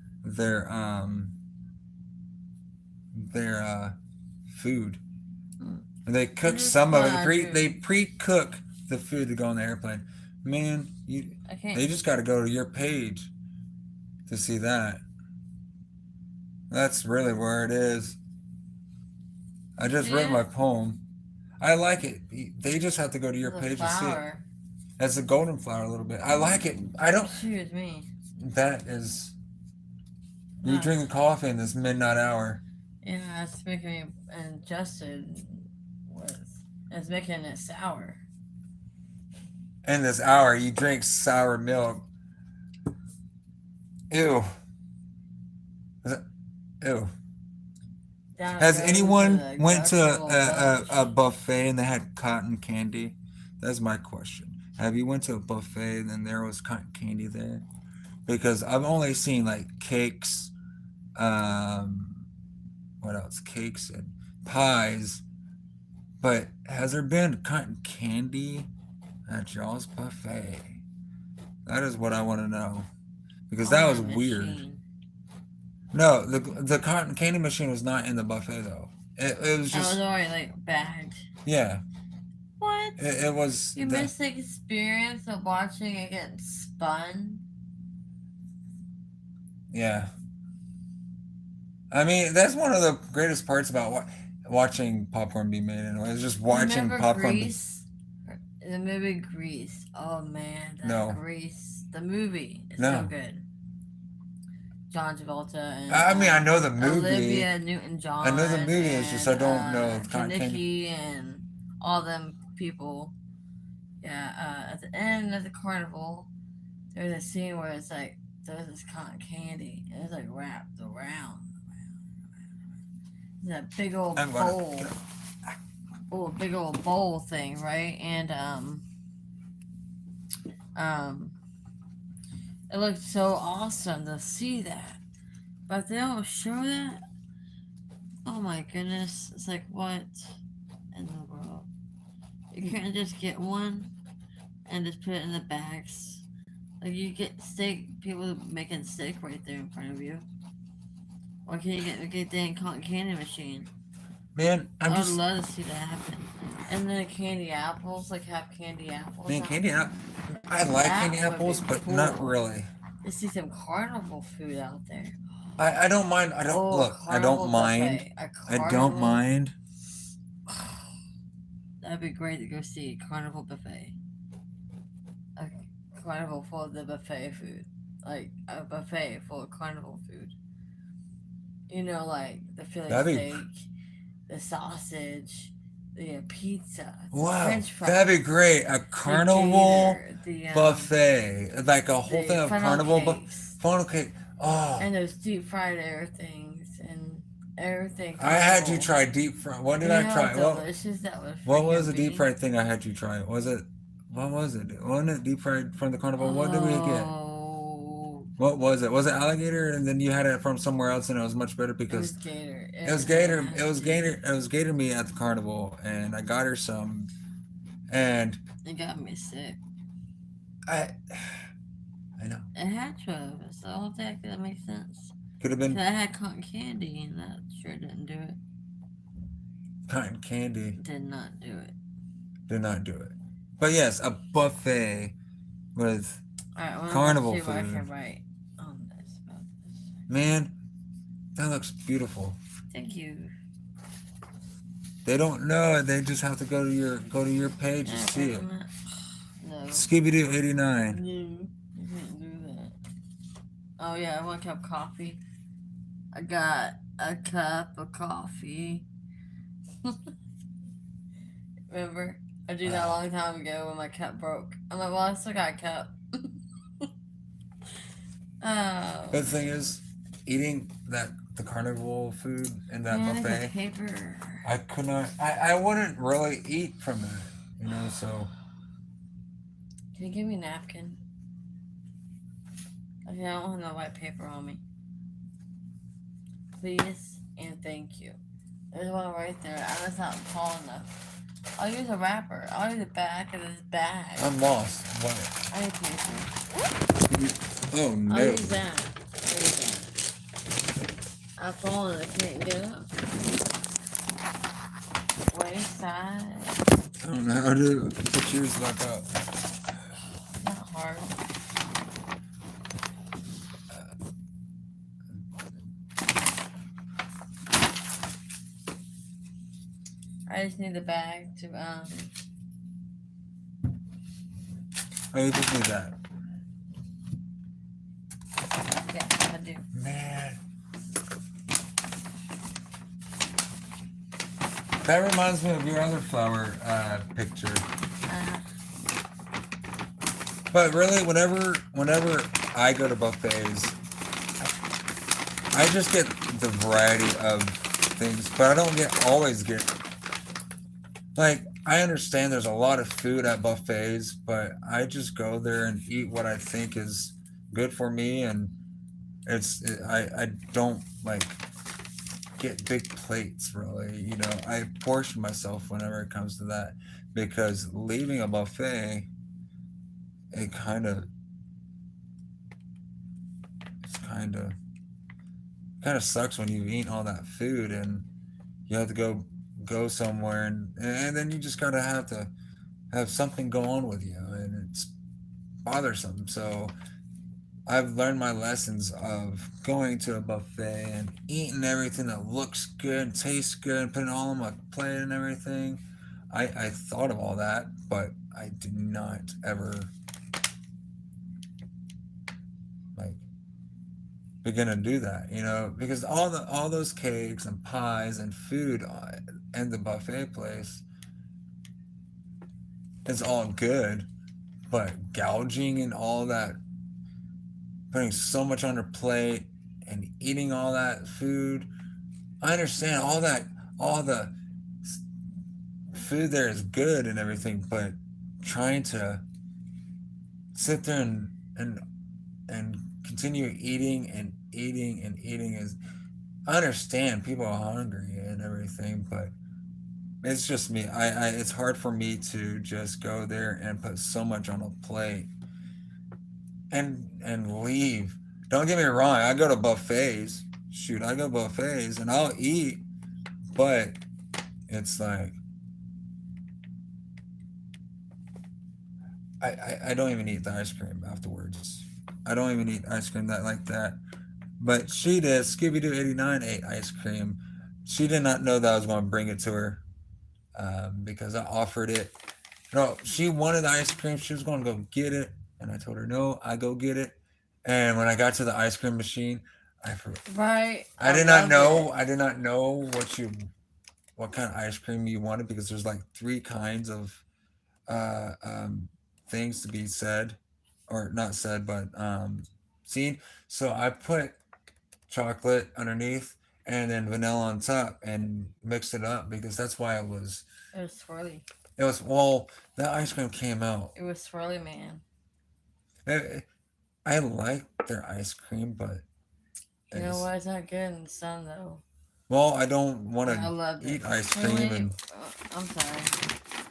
food. And they cook some of it. They pre-cook the food to go on the airplane. Man, they just got to go to your page to see that. That's really where it is. I just read my poem. I like it. They just have to go to your page to see it. That's a golden flower a little bit. I like it. I don't. Excuse me. That is. You drinking coffee in this midnight hour. Yeah, it's making me, and Justin it's making it sour. In this hour, you drink sour milk. Ew. Ew. Has anyone went to a buffet and they had cotton candy? That's my question. Have you went to a buffet and there was cotton candy there? Because I've only seen like cakes, what else? Cakes and pies. But has there been cotton candy at y'all's buffet? That is what I want to know. Because that was weird. No, the cotton candy machine was not in the buffet though. It was just. It was already like bagged. Yeah. What? It was. You missed the experience of watching it get spun. Yeah. I mean, that's one of the greatest parts about watching popcorn be made. Anyway, it's just watching popcorn. Grease? The movie Grease. Oh man, Grease. The movie is so good. John Travolta and I mean, I know the movie. Olivia Newton-John. I know the movie. It's just I don't know Kaneki and all them people. Yeah. At the end of the carnival, there's a scene where it's like there's this cotton candy and it's like wrapped around. That big old bowl. Oh, big old bowl thing, right? And it looked so awesome to see that. But if they don't show that, oh my goodness. It's like, what in the world? You can't just get one and just put it in the bags. Like, you get steak, people making steak right there in front of you. Why can't you get the cotton candy machine? Man, I would love to see that happen. And then candy apples, like have candy apples. Man, candy apples. I like candy apples, but not really. You see some carnival food out there. I don't mind. I don't mind. I don't mind. That'd be great to go see a carnival buffet. A carnival full of the buffet food. Like a buffet full of carnival food. You know, like the Philly steak, the sausage, the pizza. Wow, French fries, that'd be great. A carnival buffet, like a whole thing of carnival funnel cake. Oh, and those deep fried things and everything. I had you try deep fried. What did I try? Delicious that was. What was the deep fried thing I had you try? Was it? What was it? Wasn't it deep fried from the carnival? What did we get? What was it? Was it alligator? And then you had it from somewhere else, and it was much better because it was gator. It was gator meat at the carnival, and I got her some, and it got me sick. I know. It had to have. So I don't think that makes sense. Could have been. I had cotton candy, and that sure didn't do it. Cotton candy did not do it. Did not do it. But yes, a buffet with Alright, well, carnival let's see what I food. can write on this about this. Man, that looks beautiful. Thank you. They don't know it. They just have to go to your page and Yeah, see it. No. Scooby Doo 89. No, you can't do that. Oh yeah, I want a cup of coffee. I got a cup of coffee. Remember? I did that a long time ago when my cup broke. I'm like, well, I still got a cup. Oh. But the thing is, eating the carnival food and that Man, buffet, the paper. I could not. I wouldn't really eat from that, you know. So Can you give me a napkin? Okay, I don't have no white paper on me. Please and thank you. There's one right there. I was not tall enough. I'll use a wrapper. I'll use the back of this bag. I'm lost. What? I need paper. Oh I'll no! use that. I'll use that. I've fallen. I can't get up. Waist side. I don't know how to put yours back up. Not hard. I just need the bag to Oh, you just need that. Yeah, I do. Man. That reminds me of your other flower picture. But really, whenever I go to buffets, I just get the variety of things, but I don't always get. Like, I understand there's a lot of food at buffets, but I just go there and eat what I think is good for me, and I don't like get big plates really. You know, I portion myself whenever it comes to that, because leaving a buffet, it kind of sucks when you eat all that food and you have to go somewhere, and then you just gotta have to have something go on with you, and it's bothersome. So I've learned my lessons of going to a buffet and eating everything that looks good and tastes good and putting it all on my plate and everything. I thought of all that, but I did not ever like begin to do that, you know, because all those cakes and pies and food in the buffet place is all good, but gouging and all that, putting so much on your plate and eating all that food, I understand all the food there is good and everything, but trying to sit there and continue eating and eating and eating is, I understand people are hungry and everything, but it's just me. I it's hard for me to just go there and put so much on a plate and leave. Don't get me wrong, I go to buffets. Shoot, I go buffets and I'll eat, but it's like I don't even eat the ice cream afterwards. I don't even eat ice cream that like that. But she did. Scooby Doo 89 ate ice cream. She did not know that I was going to bring it to her, because I offered it. No, she wanted the ice cream. She was going to go get it. And I told her, no, I go get it. And when I got to the ice cream machine, Right. I did not know. I did not know what kind of ice cream you wanted, because there's like 3 kinds of things to be said, or not said, but seen. So I put chocolate underneath and then vanilla on top and mixed it up, because that's why It was swirly. The ice cream came out. It was swirly, man. I like their ice cream, but You know why it's not good in the sun though? Well, I don't want I to eat ice cream and. I'm sorry.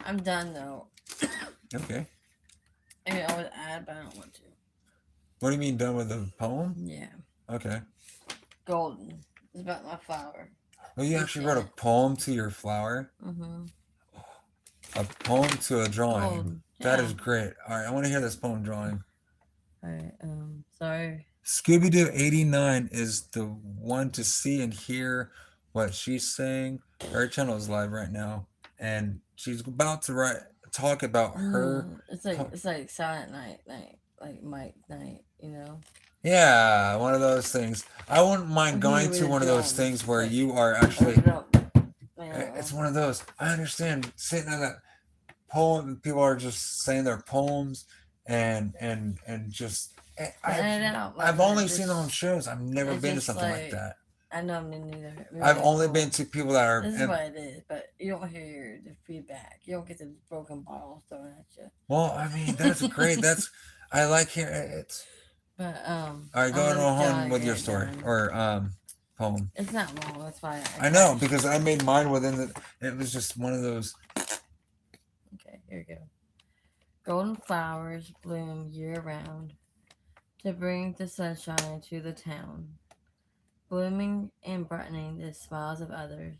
I'm done though. Okay. I mean, I would add, but I don't want to. What do you mean, done with the poem? Yeah. Okay. Golden. It's about my flower. Well, you actually wrote a poem to your flower? Mm-hmm. A poem to a drawing? Golden. That is Yeah. great. All right, I want to hear this poem drawing. All right. Sorry. Scooby Doo 89 is the one to see and hear what she's saying. Her channel is live right now, and she's about to talk about her. It's like Silent Night, like Mike Night. You know. Yeah, one of those things. I wouldn't mind going to one of those things where you are actually. It's one of those. I understand sitting on that poem. People are just saying their poems, and just. I've only seen them on shows. I've never been to something like that. I know, me neither. I've only been to people that are. This is what it is, but you don't hear the feedback. You don't get the broken bottles thrown at you. Well, I mean, that's great. I like hearing it. But All right, go on with your story or poem. It's not long. That's why I know, because I made mine within the. It was just one of those. Okay, here we go. Golden flowers bloom year round to bring the sunshine to the town, blooming and brightening the smiles of others,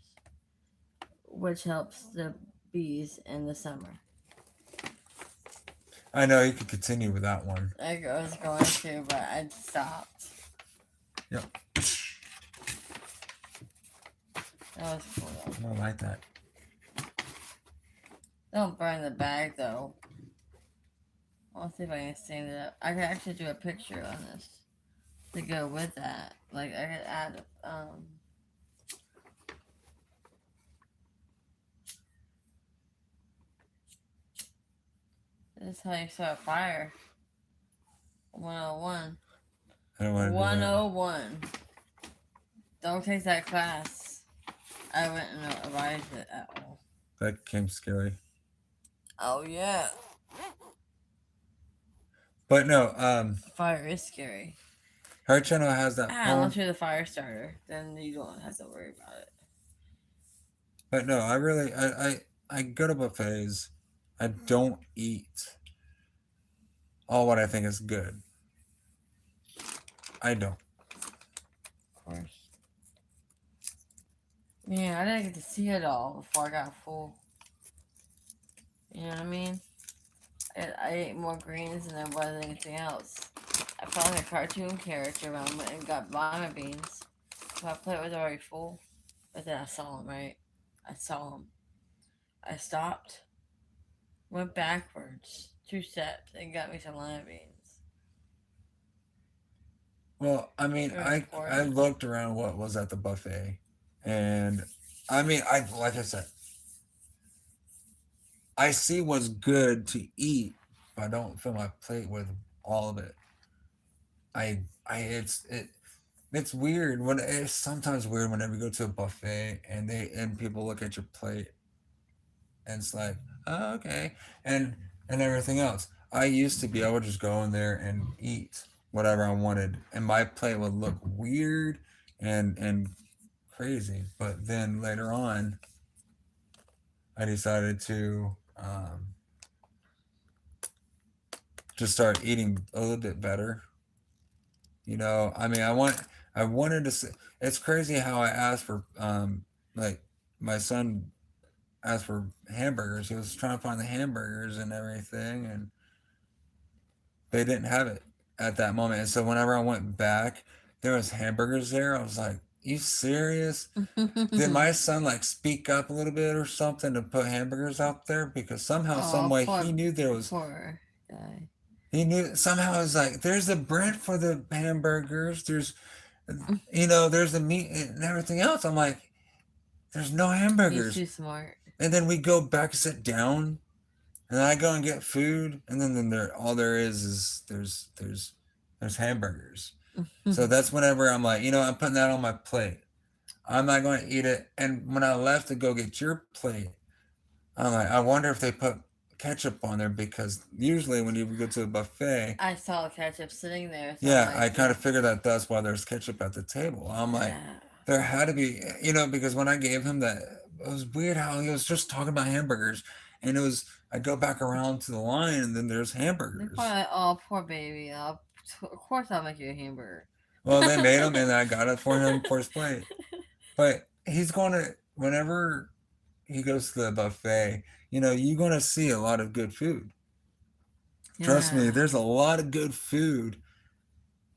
which helps the bees in the summer. I know you could continue with that one. I was going to, but I stopped. Yep. That was cool. I don't like that. Don't burn the bag though. I'll see if I can stand it up. I could actually do a picture on this to go with that. Like I could add this is how you start a fire. 101. I don't want to 101. Don't take that class. I wouldn't advise it at all. That became scary. Oh yeah. But no, fire is scary. her channel has that poem. Unless you're the fire starter, then you don't have to worry about it. But no, I go to buffets. I don't eat all what I think is good. I don't. Of course. Man, I didn't get to see it all before I got full. You know what I mean? I ate more greens than I was anything else. I found a cartoon character around and got lima beans. So my plate was already full. But then I saw him, right? I saw him. I stopped, went backwards 2 steps, and got me some lima beans. Well, I mean, I looked around what was at the buffet, and I mean, like I said, I see what's good to eat, but I don't fill my plate with all of it. It's weird it's sometimes weird whenever you go to a buffet and people look at your plate, and it's like, oh, okay, and everything else. I used to be able to just go in there and eat whatever I wanted, and my plate would look weird and crazy. But then later on, I decided to just start eating a little bit better. You know, I mean, I wanted to say, it's crazy how I asked for like my son asked for hamburgers. He was trying to find the hamburgers and everything, and they didn't have it at that moment. And so whenever I went back, there was hamburgers there. I was like, you serious? Did my son like speak up a little bit or something to put hamburgers out there? Because somehow, some way, he knew there was. Poor guy. He knew somehow. It was like, there's the bread for the hamburgers. There's, there's the meat and everything else. I'm like, there's no hamburgers. He's too smart. And then we go back and sit down, and I go and get food, and then all there is there's hamburgers. So that's whenever I'm like, I'm putting that on my plate. I'm not going to eat it. And when I left to go get your plate, I'm like, I wonder if they put ketchup on there, because usually when you go to a buffet, I saw ketchup sitting there. So yeah, I kind of figured that's why there's ketchup at the table. I'm like, there had to be, because when I gave him that, it was weird how he was just talking about hamburgers, and I go back around to the line, and then there's hamburgers. Like, oh, poor baby. Of course I'll make you a hamburger. Well, they made them, and I got it for him for his plate. But he's going to, whenever he goes to the buffet, you're going to see a lot of good food. Trust me, Yeah. there's a lot of good food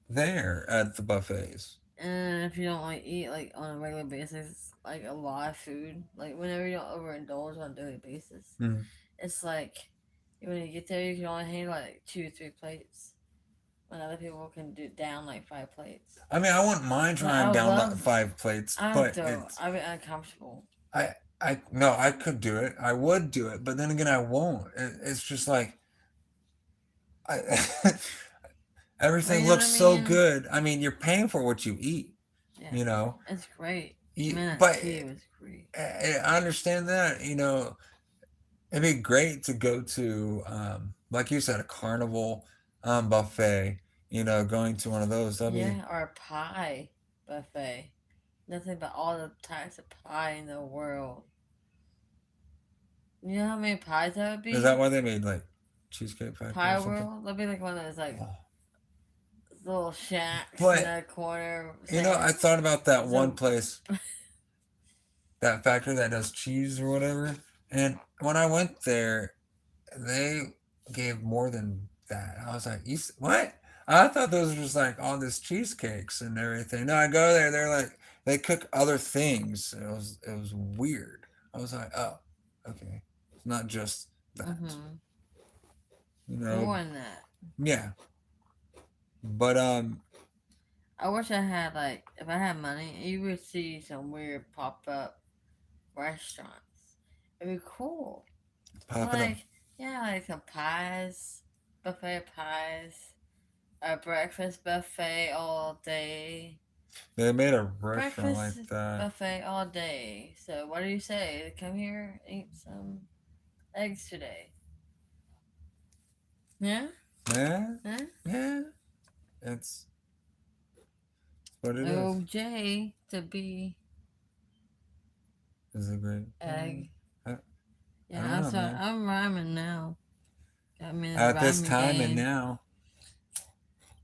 there at the buffets. And if you don't like eat like on a regular basis, like a lot of food, like whenever you don't overindulge on a daily basis, Mhm. it's like when you get there, you can only handle like 2 or 3 plates, when other people can do down like 5 plates. I mean, I wouldn't mind But I trying would down love. 5 plates, I but don't. it's I'd be uncomfortable. I no, I could do it. I would do it, but then again, I won't. It's just like I Well, everything you know what looks I so mean? good. I mean, you're paying for what you eat, Yeah, you know. it's great. You, Man, that but tea was great. I understand that, you know. It'd be great to go to, like you said, a carnival buffet. You know, going to one of those. That'd be Yeah, or a pie buffet. Nothing but all the types of pie in the world. You know how many pies that would Is that be? why they made like Cheesecake Factory or Pie something? World? That'd be like one of those like little shacks in But the corner you know, I saying thought about that one some. place, that factory that does cheese or whatever. And when I went there, they gave more than that. I was like, what? I thought those were just like all this cheesecakes and everything. No, I go there, they're like they cook other things. It was weird. I was like, oh, okay. It's not just that. Mm-hmm. You know, More than that. yeah. But I wish I had like if I had money, you would see some weird pop up restaurants. It'd be cool. popping up. Like yeah, like some pies, buffet pies, a breakfast buffet all day. They made a restaurant like Breakfast that. buffet all day. So what do you say? Come here, eat some eggs today. Yeah? Yeah, Huh? yeah. It's what it is. No J to be Is it great? egg. I, I Yeah, don't know, man. I'm rhyming now. Got me in a At this rhyming time and game. now.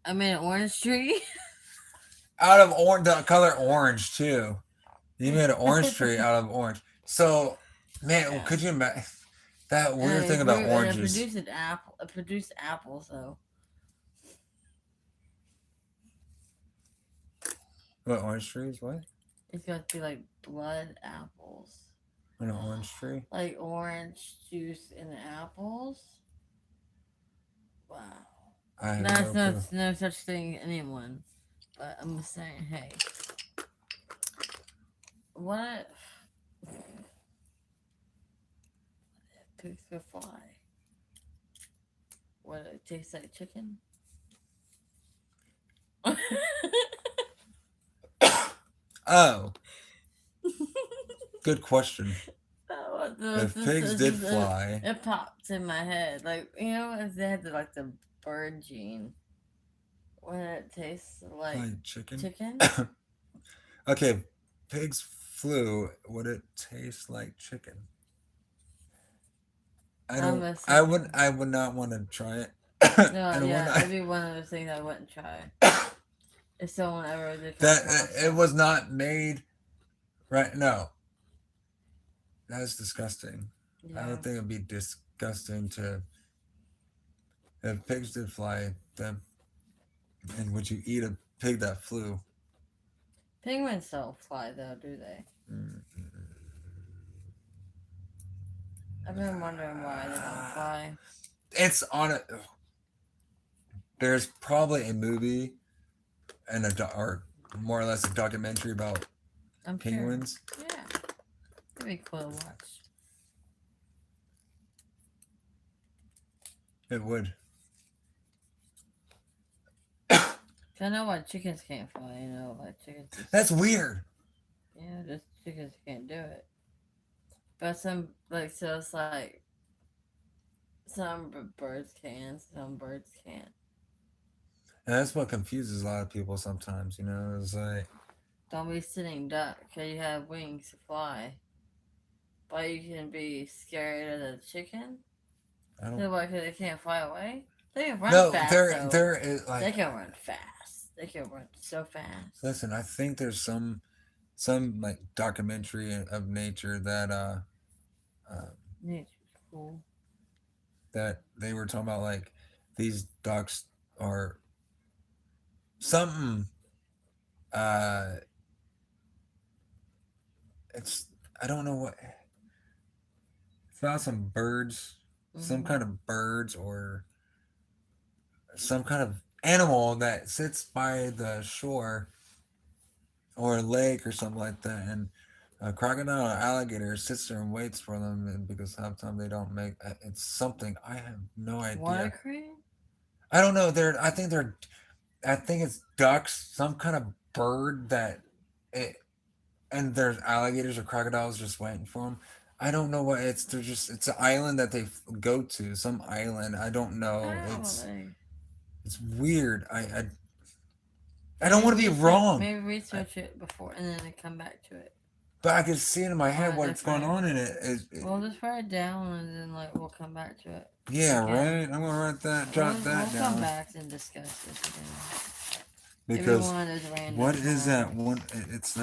I'm in an orange tree. Out of orange, the color orange too. You made an orange tree out of orange. So, man, Yeah. could you imagine that And weird thing about and it oranges? produced an apple. It produced apples, so What orange trees? What? it's got to be like blood apples. On an orange tree? Like orange juice in the apples. Wow. I have That's no clue. no such thing in anyone. But I'm just saying, hey. What if pigs could fly? What it tastes like chicken? Oh, good question. Oh, If pigs did fly, it popped in my head. Like, you know, if they had like the bird gene, when it tastes like chicken. chicken? Okay, if pigs flew, would it taste like chicken? I don't. I would not want to try it. No, yeah, it'd be one of those things I wouldn't try. If someone ever did come That across it was not made right. No, that's disgusting. I Yeah. would think it'd be disgusting to if pigs did fly. Then and would you eat a pig that flew? Penguins don't fly though, do they? Mm. I've been wondering why they don't fly. It's on a. There's probably a movie and or more or less a documentary about I'm penguins. Sure. Yeah. It'd be cool to watch. It would. I know why chickens can't fly, you know, why chickens just, That's weird. yeah, just chickens can't do it. But some like so it's like some birds can, some birds can't. And that's what confuses a lot of people sometimes, you know. It's like Don't be sitting duck because you have wings to fly. But you can be scared of the chicken. I don't. So why? Because they can't fly away. They can run No, fast. there is They like. can run fast. They can run so fast. Listen, I think there's some like documentary of nature that Nature's cool. that they were talking about like these ducks are something. Uh, it's I don't know what. It's about some birds, some Mm-hmm. kind of birds or some kind of animal that sits by the shore or a lake or something like that, and a crocodile or alligator sits there and waits for them, and because half the time they don't make it's something I have no Water idea. crane? I don't know. I think it's ducks, some kind of bird that it, and there's alligators or crocodiles just waiting for them. I don't know what it's. They're just it's an island that they go to. Some island. I don't know. How are they? It's weird. I don't Maybe want to be research, wrong. maybe I, research it before and then come back to it but I can see it in my on head a what's going different. on in it. We'll just write it down and then we'll come back to it Yeah, again. right. I'm gonna write that, We'll jot that come down back and discuss this again. Maybe because one of those random what is that times. one? It's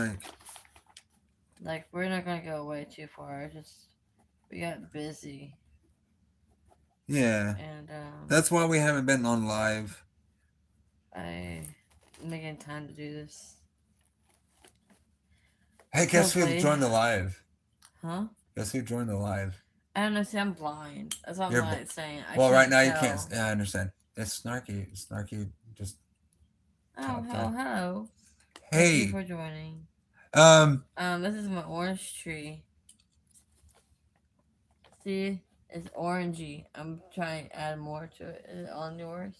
Like we're not gonna go way too far. Just we got busy yeah. and That's why we haven't been on live. I making time to do this. Hey, guess who Hopefully, joined the live? huh? Guess who joined the live? I don't know. See, I'm blind. That's what I'm You're like saying. I well, right can't now you tell. can't. Yeah, I understand. It's snarky. Snarky. Just Oh, talk hello, there. hello. Thank you Hey. for joining. Um. This is my orange tree. See, it's orangey. I'm trying to add more to it. Is it on yours?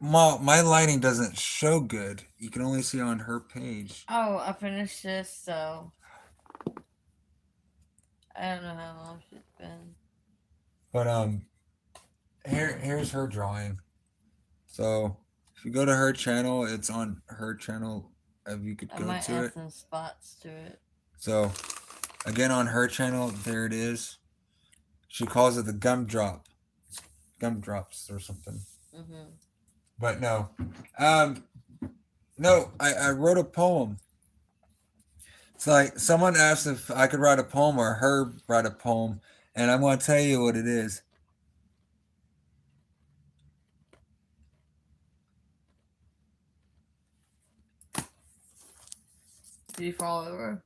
My lighting doesn't show good. You can only see on her page. Oh, I finished this, so I don't know how long it's been. But here's her drawing. So if you go to her channel, it's on her channel. If you could I go might to add it. some spots to it. So again on her channel, there it is. She calls it the gumdrops or something. Mm-hmm. But no, no. I wrote a poem. It's like someone asked if I could write a poem or her write a poem, and I'm going to tell you what it is. Did you fall over?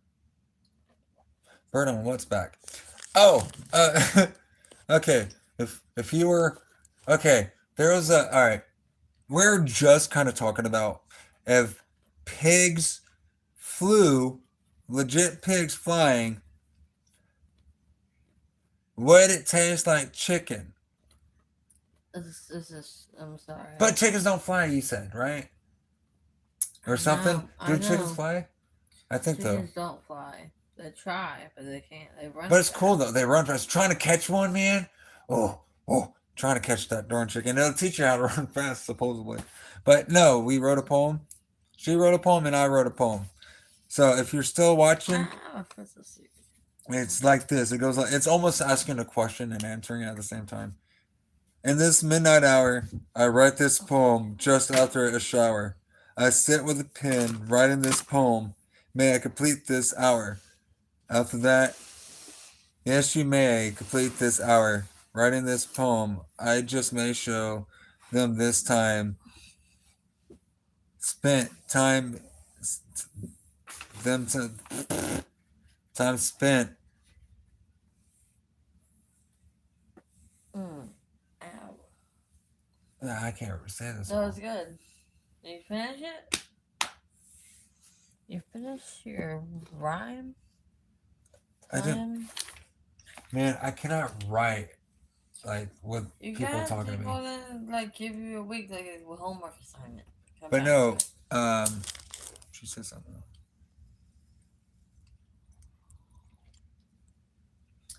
Bird on what's back? Oh, okay. If you were okay, there was a all right. We're just kind of talking about if pigs flew, legit pigs flying, would it taste like chicken? This is. I'm sorry. But chickens don't fly, you said, right? Or something? Do chickens fly? I think Chickens don't fly. They try, but they can't. They run. But it's fast. cool though. They run fast. Trying to catch one, man. Oh, trying to catch that darn chicken. It'll teach you how to run fast, supposedly. But no, we wrote a poem. She wrote a poem and I wrote a poem. So if you're still watching, it's like this. It goes like it's almost asking a question and answering it at the same time. In this midnight hour, I write this poem just after a shower. I sit with a pen, writing this poem. May I complete this hour? After that, yes, you may complete this hour. Writing this poem, I just may show them this time spent, them to, time spent. Ow. I can't say this. That was good. Did you finish it? You finished your rhyme? I didn't. Man, I cannot write like with You people guys talking to me. people then like give you a week like a homework assignment. Come But back no, to it. she said something.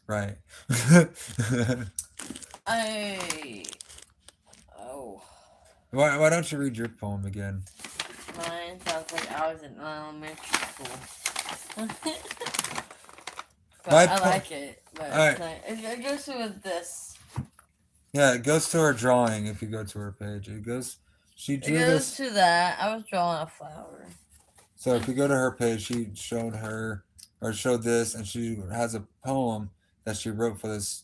Right. Oh. Why don't you read your poem again? Mine sounds like I was in elementary school. But I like it. But Alright. it goes with this. Yeah, it goes to her drawing if you go to her page. She drew this. To that. I was drawing a flower. So if you go to her page, she showed this, and she has a poem that she wrote for this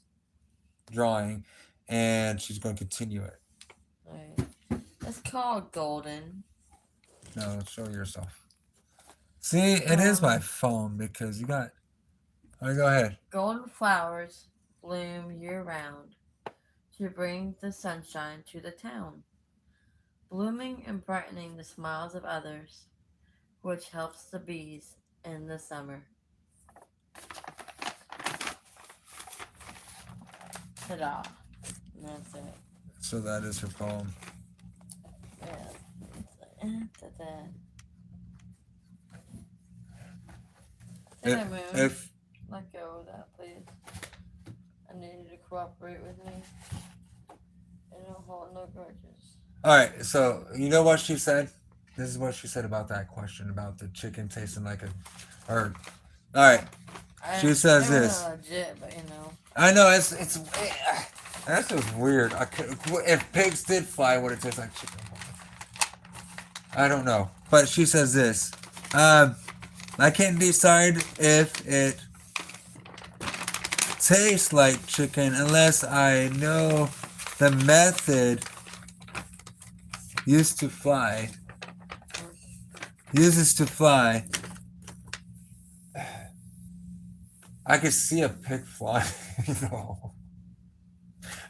drawing, and she's going to continue it. Wait. It's called Golden. No, show yourself. See, it is my phone because you got. All right, go ahead. Golden flowers bloom year round to bring the sunshine to the town, blooming and brightening the smiles of others, which helps the bees in the summer. Ta-da. And that's it. So that is her poem. Yeah. It's like, ta-da. Hey, Moon. If Let go of that, please. I need you to cooperate with me. And don't hold no grudges. all right, so you know what she said? This is what she said about that question about the chicken tasting like a, or, all right. She says it this. wasn't legit, but you know. I know it's that's just weird. If pigs did fly, would it taste like chicken? I don't know, but she says this. I can't decide if it tastes like chicken unless I know the method uses to fly. I could see a pig fly,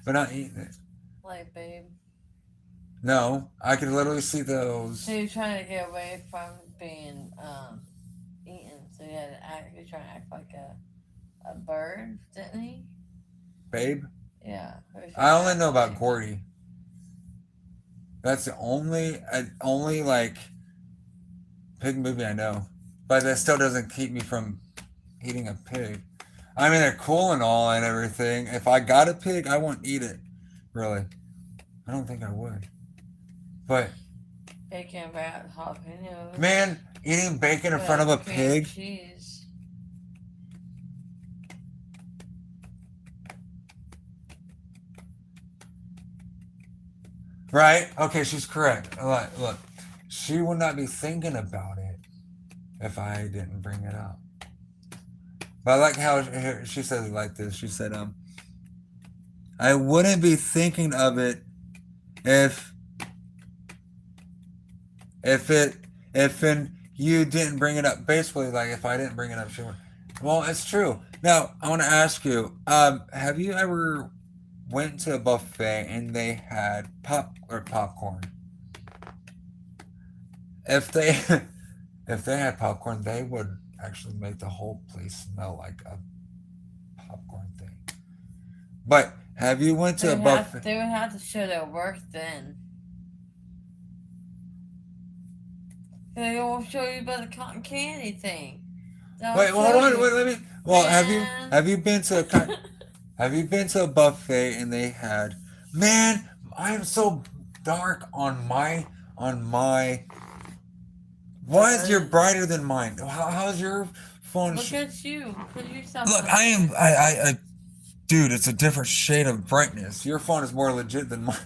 but not eating it. Like, babe. No, I could literally see those. So you're trying to get away from being eaten. So you had to act. You're trying to act like a bird, didn't he? Babe? Yeah. I only know about Gordy. That's the only like pig movie I know. But that still doesn't keep me from eating a pig. I mean, they're cool and all and everything. If I got a pig, I wouldn't eat it. Really. I don't think I would. But Bacon, wrapped jalapenos. man, eating bacon in front of a cream pig. Cheese. Right? Okay, she's correct. Look, she would not be thinking about it if I didn't bring it up. But I like how she says it like this. She said, I wouldn't be thinking of it if you didn't bring it up. Basically, like if I didn't bring it up, she would. Well, it's true. Now, I want to ask you, have you ever went to a buffet and they had popcorn? If they had popcorn, they would actually make the whole place smell like a popcorn thing. But have you went to a buffet? They would have to show their work then. They won't show you about the cotton candy thing. Wait, hold on. Wait, let me. Well, have you been to a buffet and they had? Man, I am so dark on my. Why is your brighter than mine? How's your phone? Look at you. Put yourself. Look, I dude, it's a different shade of brightness. Your phone is more legit than mine.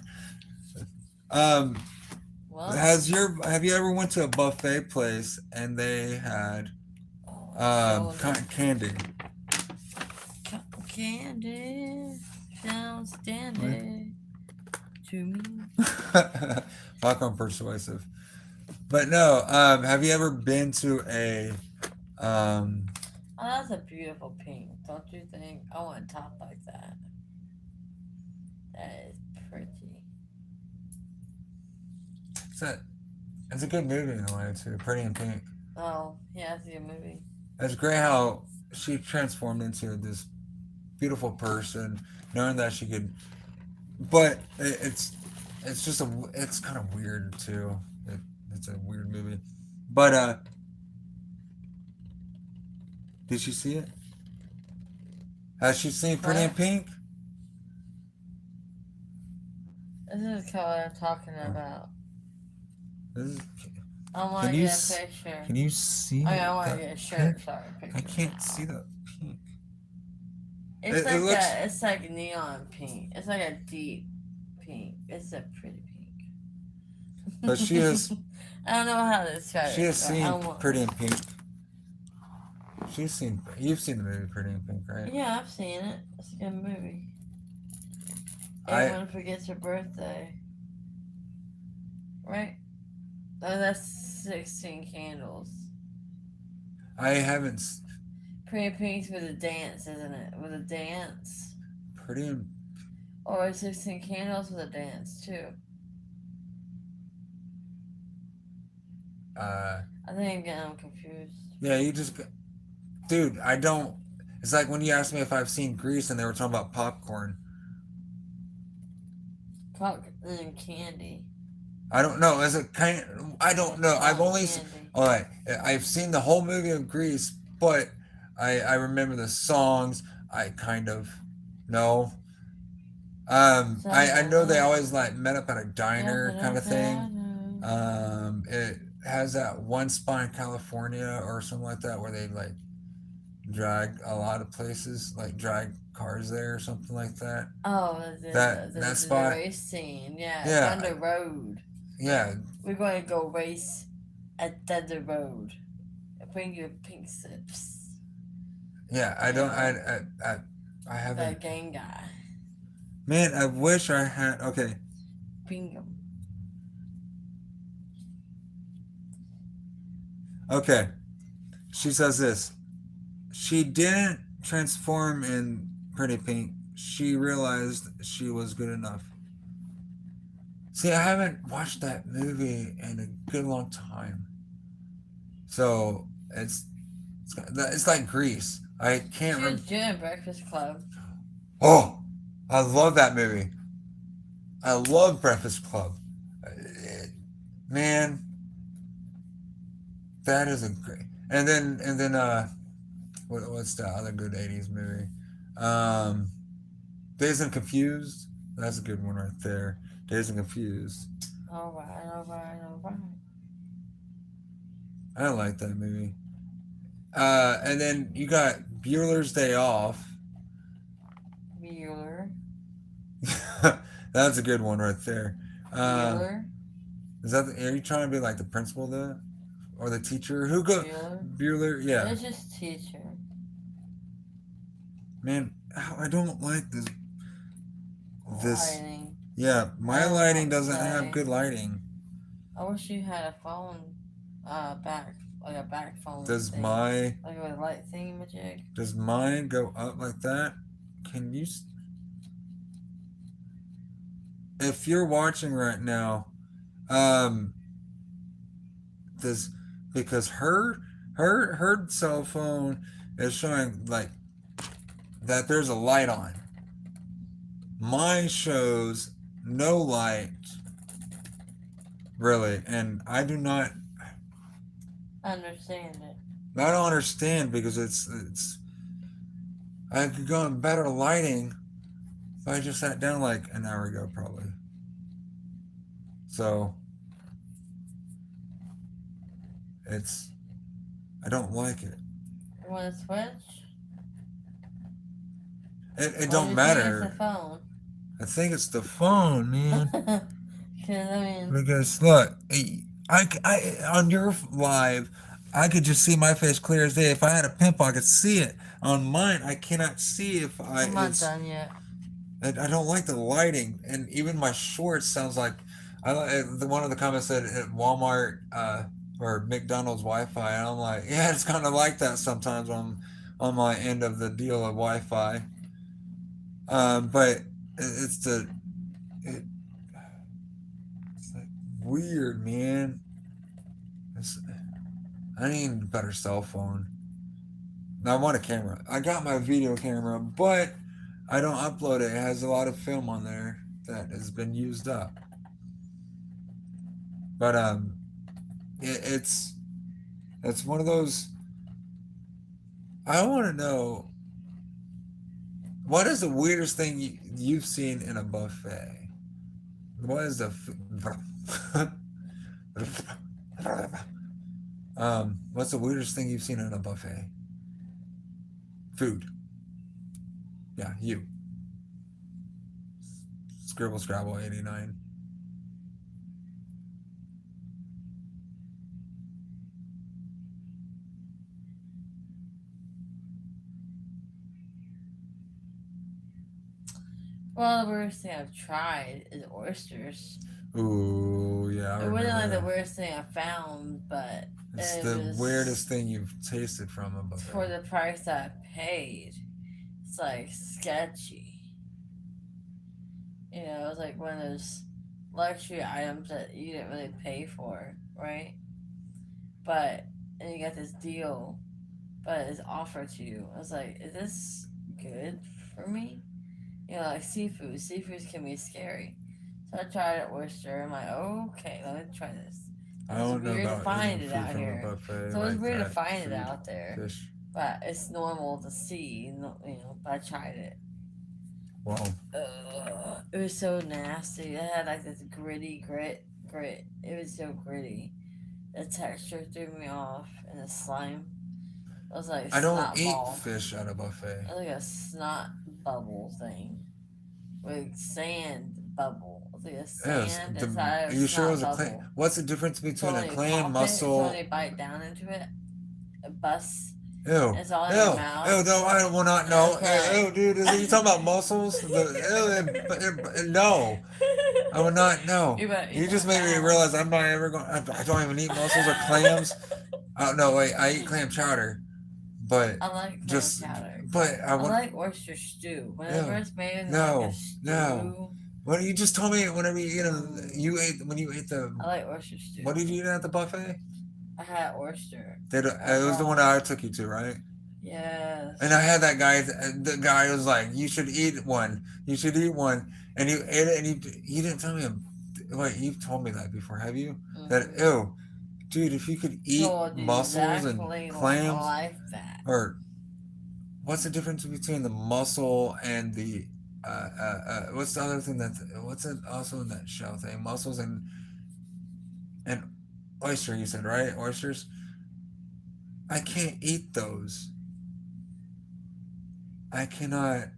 Well, have you ever went to a buffet place and they had cotton candy? Cotton candy sounds dandy to me. Popcorn persuasive. But no, have you ever been to a Oh, that's a beautiful pink, don't you think? I want a top like that. That is pretty. It's a good movie in a way too. Pretty in Pink. Oh, yeah, it's a good movie. It's great how she transformed into this beautiful person, knowing that she could. But it's just it's kind of weird too. It's a weird movie, but did she see it? Has she seen Pretty in Pink? This is the color I'm talking about. This is, I want to get a picture. Can you see? I want to get a shirt. Sorry, picture. I can't see the pink. It's like neon pink. It's like a deep pink. It's a pretty pink. But she is. I don't know how to describe it. She has seen Pretty in Pink. You've seen the movie Pretty in Pink, right? Yeah, I've seen it. It's a good movie. Everyone forgets her birthday. right? Oh, that's 16 Candles. I haven't Pretty Pink's with a dance, isn't it? With a dance. pretty. Or 16 Candles with a dance, too. I think I'm getting confused. Yeah, you just, dude. I don't. It's like when you asked me if I've seen Grease and they were talking about popcorn. Pop and candy. I don't know. Is it kind? I don't know. I've Cotton only. candy. All right. I've seen the whole movie of Grease, but I remember the songs. I kind of know. I know they always like met up at a diner kind of thing. It has that one spot in California or something like that where they like drag a lot of places, like drag cars there or something like that. Oh, That the spot. race scene. Yeah, Yeah. down the road. Yeah. We're going to go race at the road. Bring your pink slips. Yeah. I don't. I haven't. The gang guy. Man, I wish I had. Okay. Bingham. Okay. She says this. She didn't transform in Pretty Pink. She realized she was good enough. See, I haven't watched that movie in a good long time. So it's like Grease. I can't She remember. was doing Breakfast Club. Oh, I love that movie. I love Breakfast Club. Man, that is a great. And then what's the other good '80s movie? Dazed and Confused. That's a good one right there. Dazed and Confused. All right. I like that movie. And then you got Bueller's Day Off. Bueller. That's a good one right there. Bueller. Is that? Are you trying to be like the principal there, or the teacher? Who go? Bueller. Bueller. Yeah. It's just teacher. Man, I don't like this. This. Lighting. Yeah, my I don't lighting know what to doesn't have say. good lighting. I wish you had a phone, back, like a back phone. Does thing. my Like a light thingamajig? does mine go up like that? Can you? If you're watching right now, does because her cell phone is showing like that there's a light on. Mine shows no light, really, and I do not Understand it. I don't understand because it's I could go on better lighting if I just sat down like an hour ago probably. So it's I don't like it. You want to switch? It Or don't do you think matter. It's the phone. I think it's the phone, man. Because I mean, Because look, I on your live, I could just see my face clear as day. If I had a pimple, I could see it. On mine, I cannot see if I'm not done yet. I don't like the lighting, and even my shorts sounds like. One of the comments said at Walmart or McDonald's Wi-Fi, and I'm like, yeah, it's kind of like that sometimes on my end of the deal of Wi-Fi. But it's like weird, man. I need a better cell phone. Now I want a camera. I got my video camera, but I don't upload it. It has a lot of film on there that has been used up. But it's one of those. I want to know what is the weirdest thing you've seen in a buffet. What is the what's the weirdest thing you've seen in a buffet? Food. Yeah, you. Scribble Scrabble 89. Well, the worst thing I've tried is oysters. Ooh, yeah, I It wasn't like remember the that. weirdest thing I found, but It's it the was weirdest thing you've tasted from a buffet. for the price that I paid. It's like sketchy. You know, it's like one of those luxury items that you didn't really pay for, right? But and you got this deal, but it's offered to you. I was like, is this good for me? You know, like seafood. Seafoods can be scary. So I tried an oyster. I'm like, okay, let me try this. I It was don't know weird to about find eating it food out from a here. buffet So it was like weird to that. find it Food, out there. fish. But it's normal to see, you know, but I tried it. Well, It was so nasty. It had like this grit. It was so gritty. The texture threw me off, and the slime. It was like I don't snot eat ball. fish at a buffet. It was like a snot bubble thing with sand bubble. It was like a Yes, sand inside of are a you sure it snot was a bubble. clam? What's the difference So between when a you clam, pop mussel? it, so when you bite down into it, it busts. Ew, It's all in your ew, mouth. ew, no, I will not know. That's Ew, right. ew, dude, are you talking about mussels? No, I would not know. You better eat You just that made me now. realize I'm not ever going. I don't even eat mussels or clams. Oh no, wait, I eat clam chowder, but I like clam just, chowder. but I I want. like oyster stew. Whenever Ew, it's made in like no, a stew, no. Well, you just told me whenever you ate when you ate the. I like oyster stew. What did you eat at the buffet? I had oyster. It was the one I took you to, right? Yes. And I had that guy. The guy was like, "You should eat one. You should eat one." And you ate it, and you didn't tell me. Wait, you've told me that before, have you? Mm-hmm. That ew, dude, if you could eat mussels exactly and clams, like that. or what's the difference between the mussel and the what's the other thing what's it also in that shell thing? Mussels and oyster, you said, right? Oysters. I can't eat those. I cannot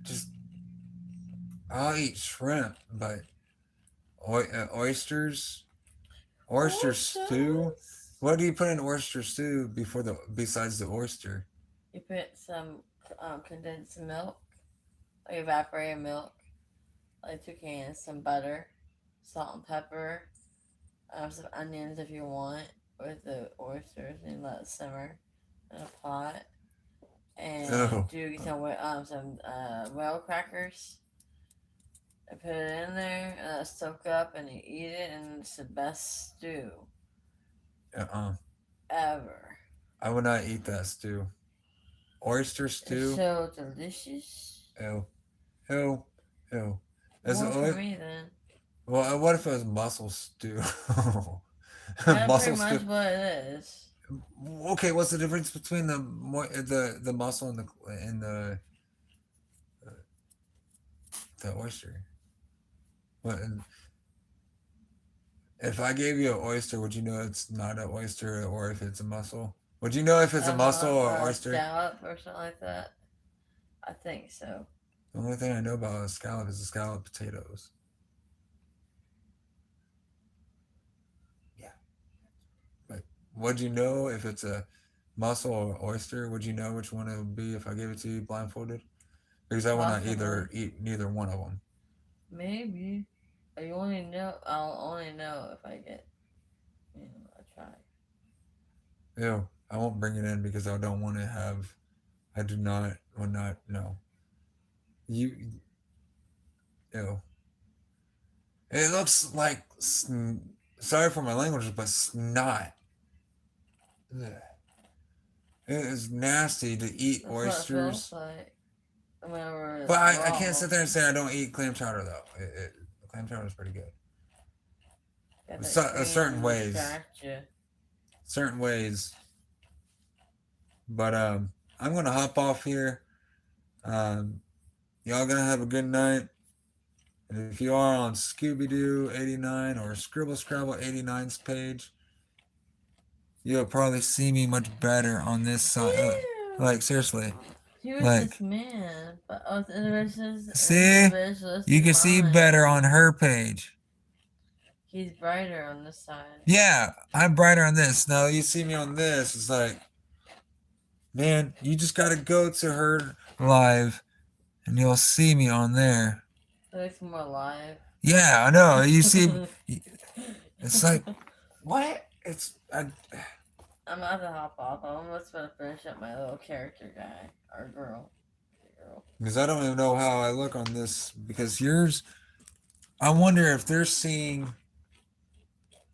just. I'll eat shrimp, but oysters, oyster stew. What do you put in oyster stew besides the oyster? You put some condensed milk, like evaporated milk, like 2 cans, some butter, salt and pepper, some onions if you want, with the oysters, and let it simmer in a pot. And do some whale crackers. And put it in there, and let it soak up, and you eat it, and it's the best stew ever. I would not eat that stew. Oyster stew. It's so delicious. Ew. Ew. Ew. More for me then. Well, what if it was mussel stew? That's mussel pretty much stew. what it is. Okay, what's the difference between the mussel and the oyster? What? If I gave you an oyster, would you know it's not an oyster, or if it's a mussel? Would you know if it's a mussel or oyster? Scallop or something like that. I think so. The only thing I know about a scallop is the scallop potatoes. Yeah. But would you know if it's a mussel or oyster? Would you know which one it would be if I gave it to you blindfolded? Because I would not eat neither one of them. Maybe. I'll only know if I get, a try. Ew, I won't bring it in because I don't want to have. I will not. No. Ew. It looks like. Sorry for my language, but snot. Ugh. It is nasty to eat oysters. But I can't sit there and say I don't eat clam chowder though. Clam chowder is pretty good. Certain ways. Certain ways. But I'm gonna hop off here. Y'all gonna have a good night. And if you are on Scooby Doo 89 or Scribble Scrabble 89's page, you'll probably see me much better on this side. Like seriously. He was this man, but see, you can see better on her page. He's brighter on this side. Yeah, I'm brighter on this. Now you see me on this. It's like, man, you just gotta go to her live, and you'll see me on there. It looks more alive. Yeah, I know. You see, it's like what? I'm about to hop off. I'm almost going to finish up my little character guy or girl. Because I don't even know how I look on this. Because yours, I wonder if they're seeing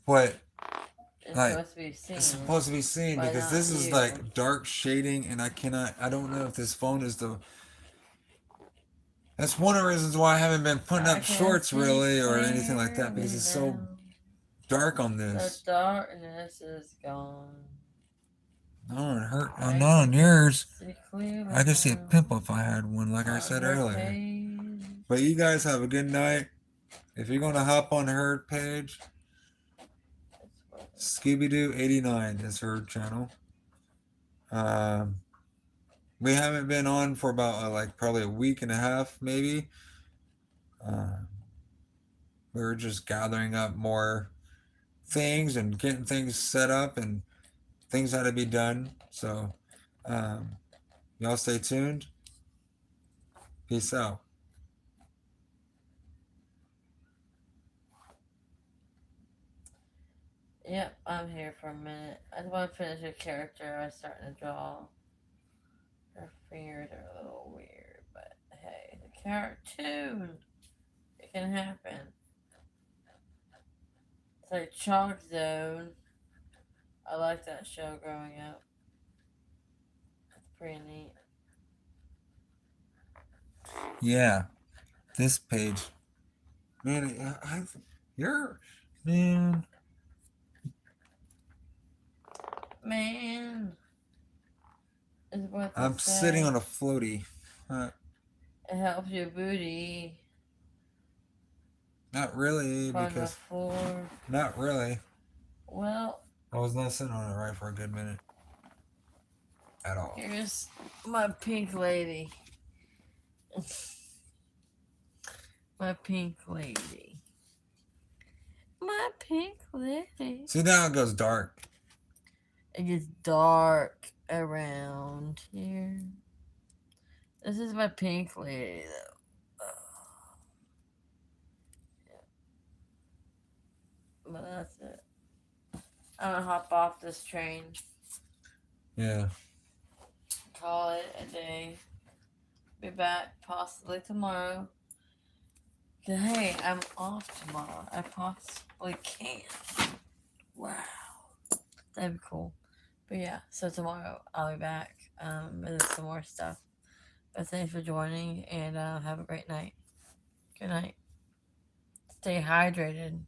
what It's like supposed to be seen. it's supposed to be seen. but Because not this is you. like dark shading, and I don't know if this phone is the. That's one of the reasons why I haven't been putting I up can shorts see really or anything like that because clearly it's so now. dark on The this. darkness is gone. No, it hurt. I Not on yours. see clearly I could see a now. pimple if I had one, like I On said her earlier. page. But you guys have a good night. If you're gonna hop on her page, Scooby Doo 89 is her channel. We haven't been on for about like probably a week and a half, maybe. We were just gathering up more things and getting things set up and things had to be done. So, y'all stay tuned. Peace out. Yep, I'm here for a minute. I just want to finish a character I was starting to draw. Her fingers are a little weird, but hey, the cartoon. It can happen. It's like Chalk Zone. I like that show growing up. It's pretty neat. Yeah, this page, man. You're man. Man, is what they I'm say. sitting on a floaty. It helps your booty. Not really, On the because floor. not really. Well, I was not sitting on it right for a good minute. At all. here's my pink lady. My pink lady. My pink lady. See, now it goes dark. It gets dark around here. This is my pink lady, though. Yeah. But that's it. I'm gonna hop off this train. Yeah. Call it a day. Be back possibly tomorrow. Cause hey, I'm off tomorrow. I possibly can. Wow, that'd be cool. But yeah, so tomorrow I'll be back with some more stuff. But thanks for joining and have a great night. Good night. Stay hydrated.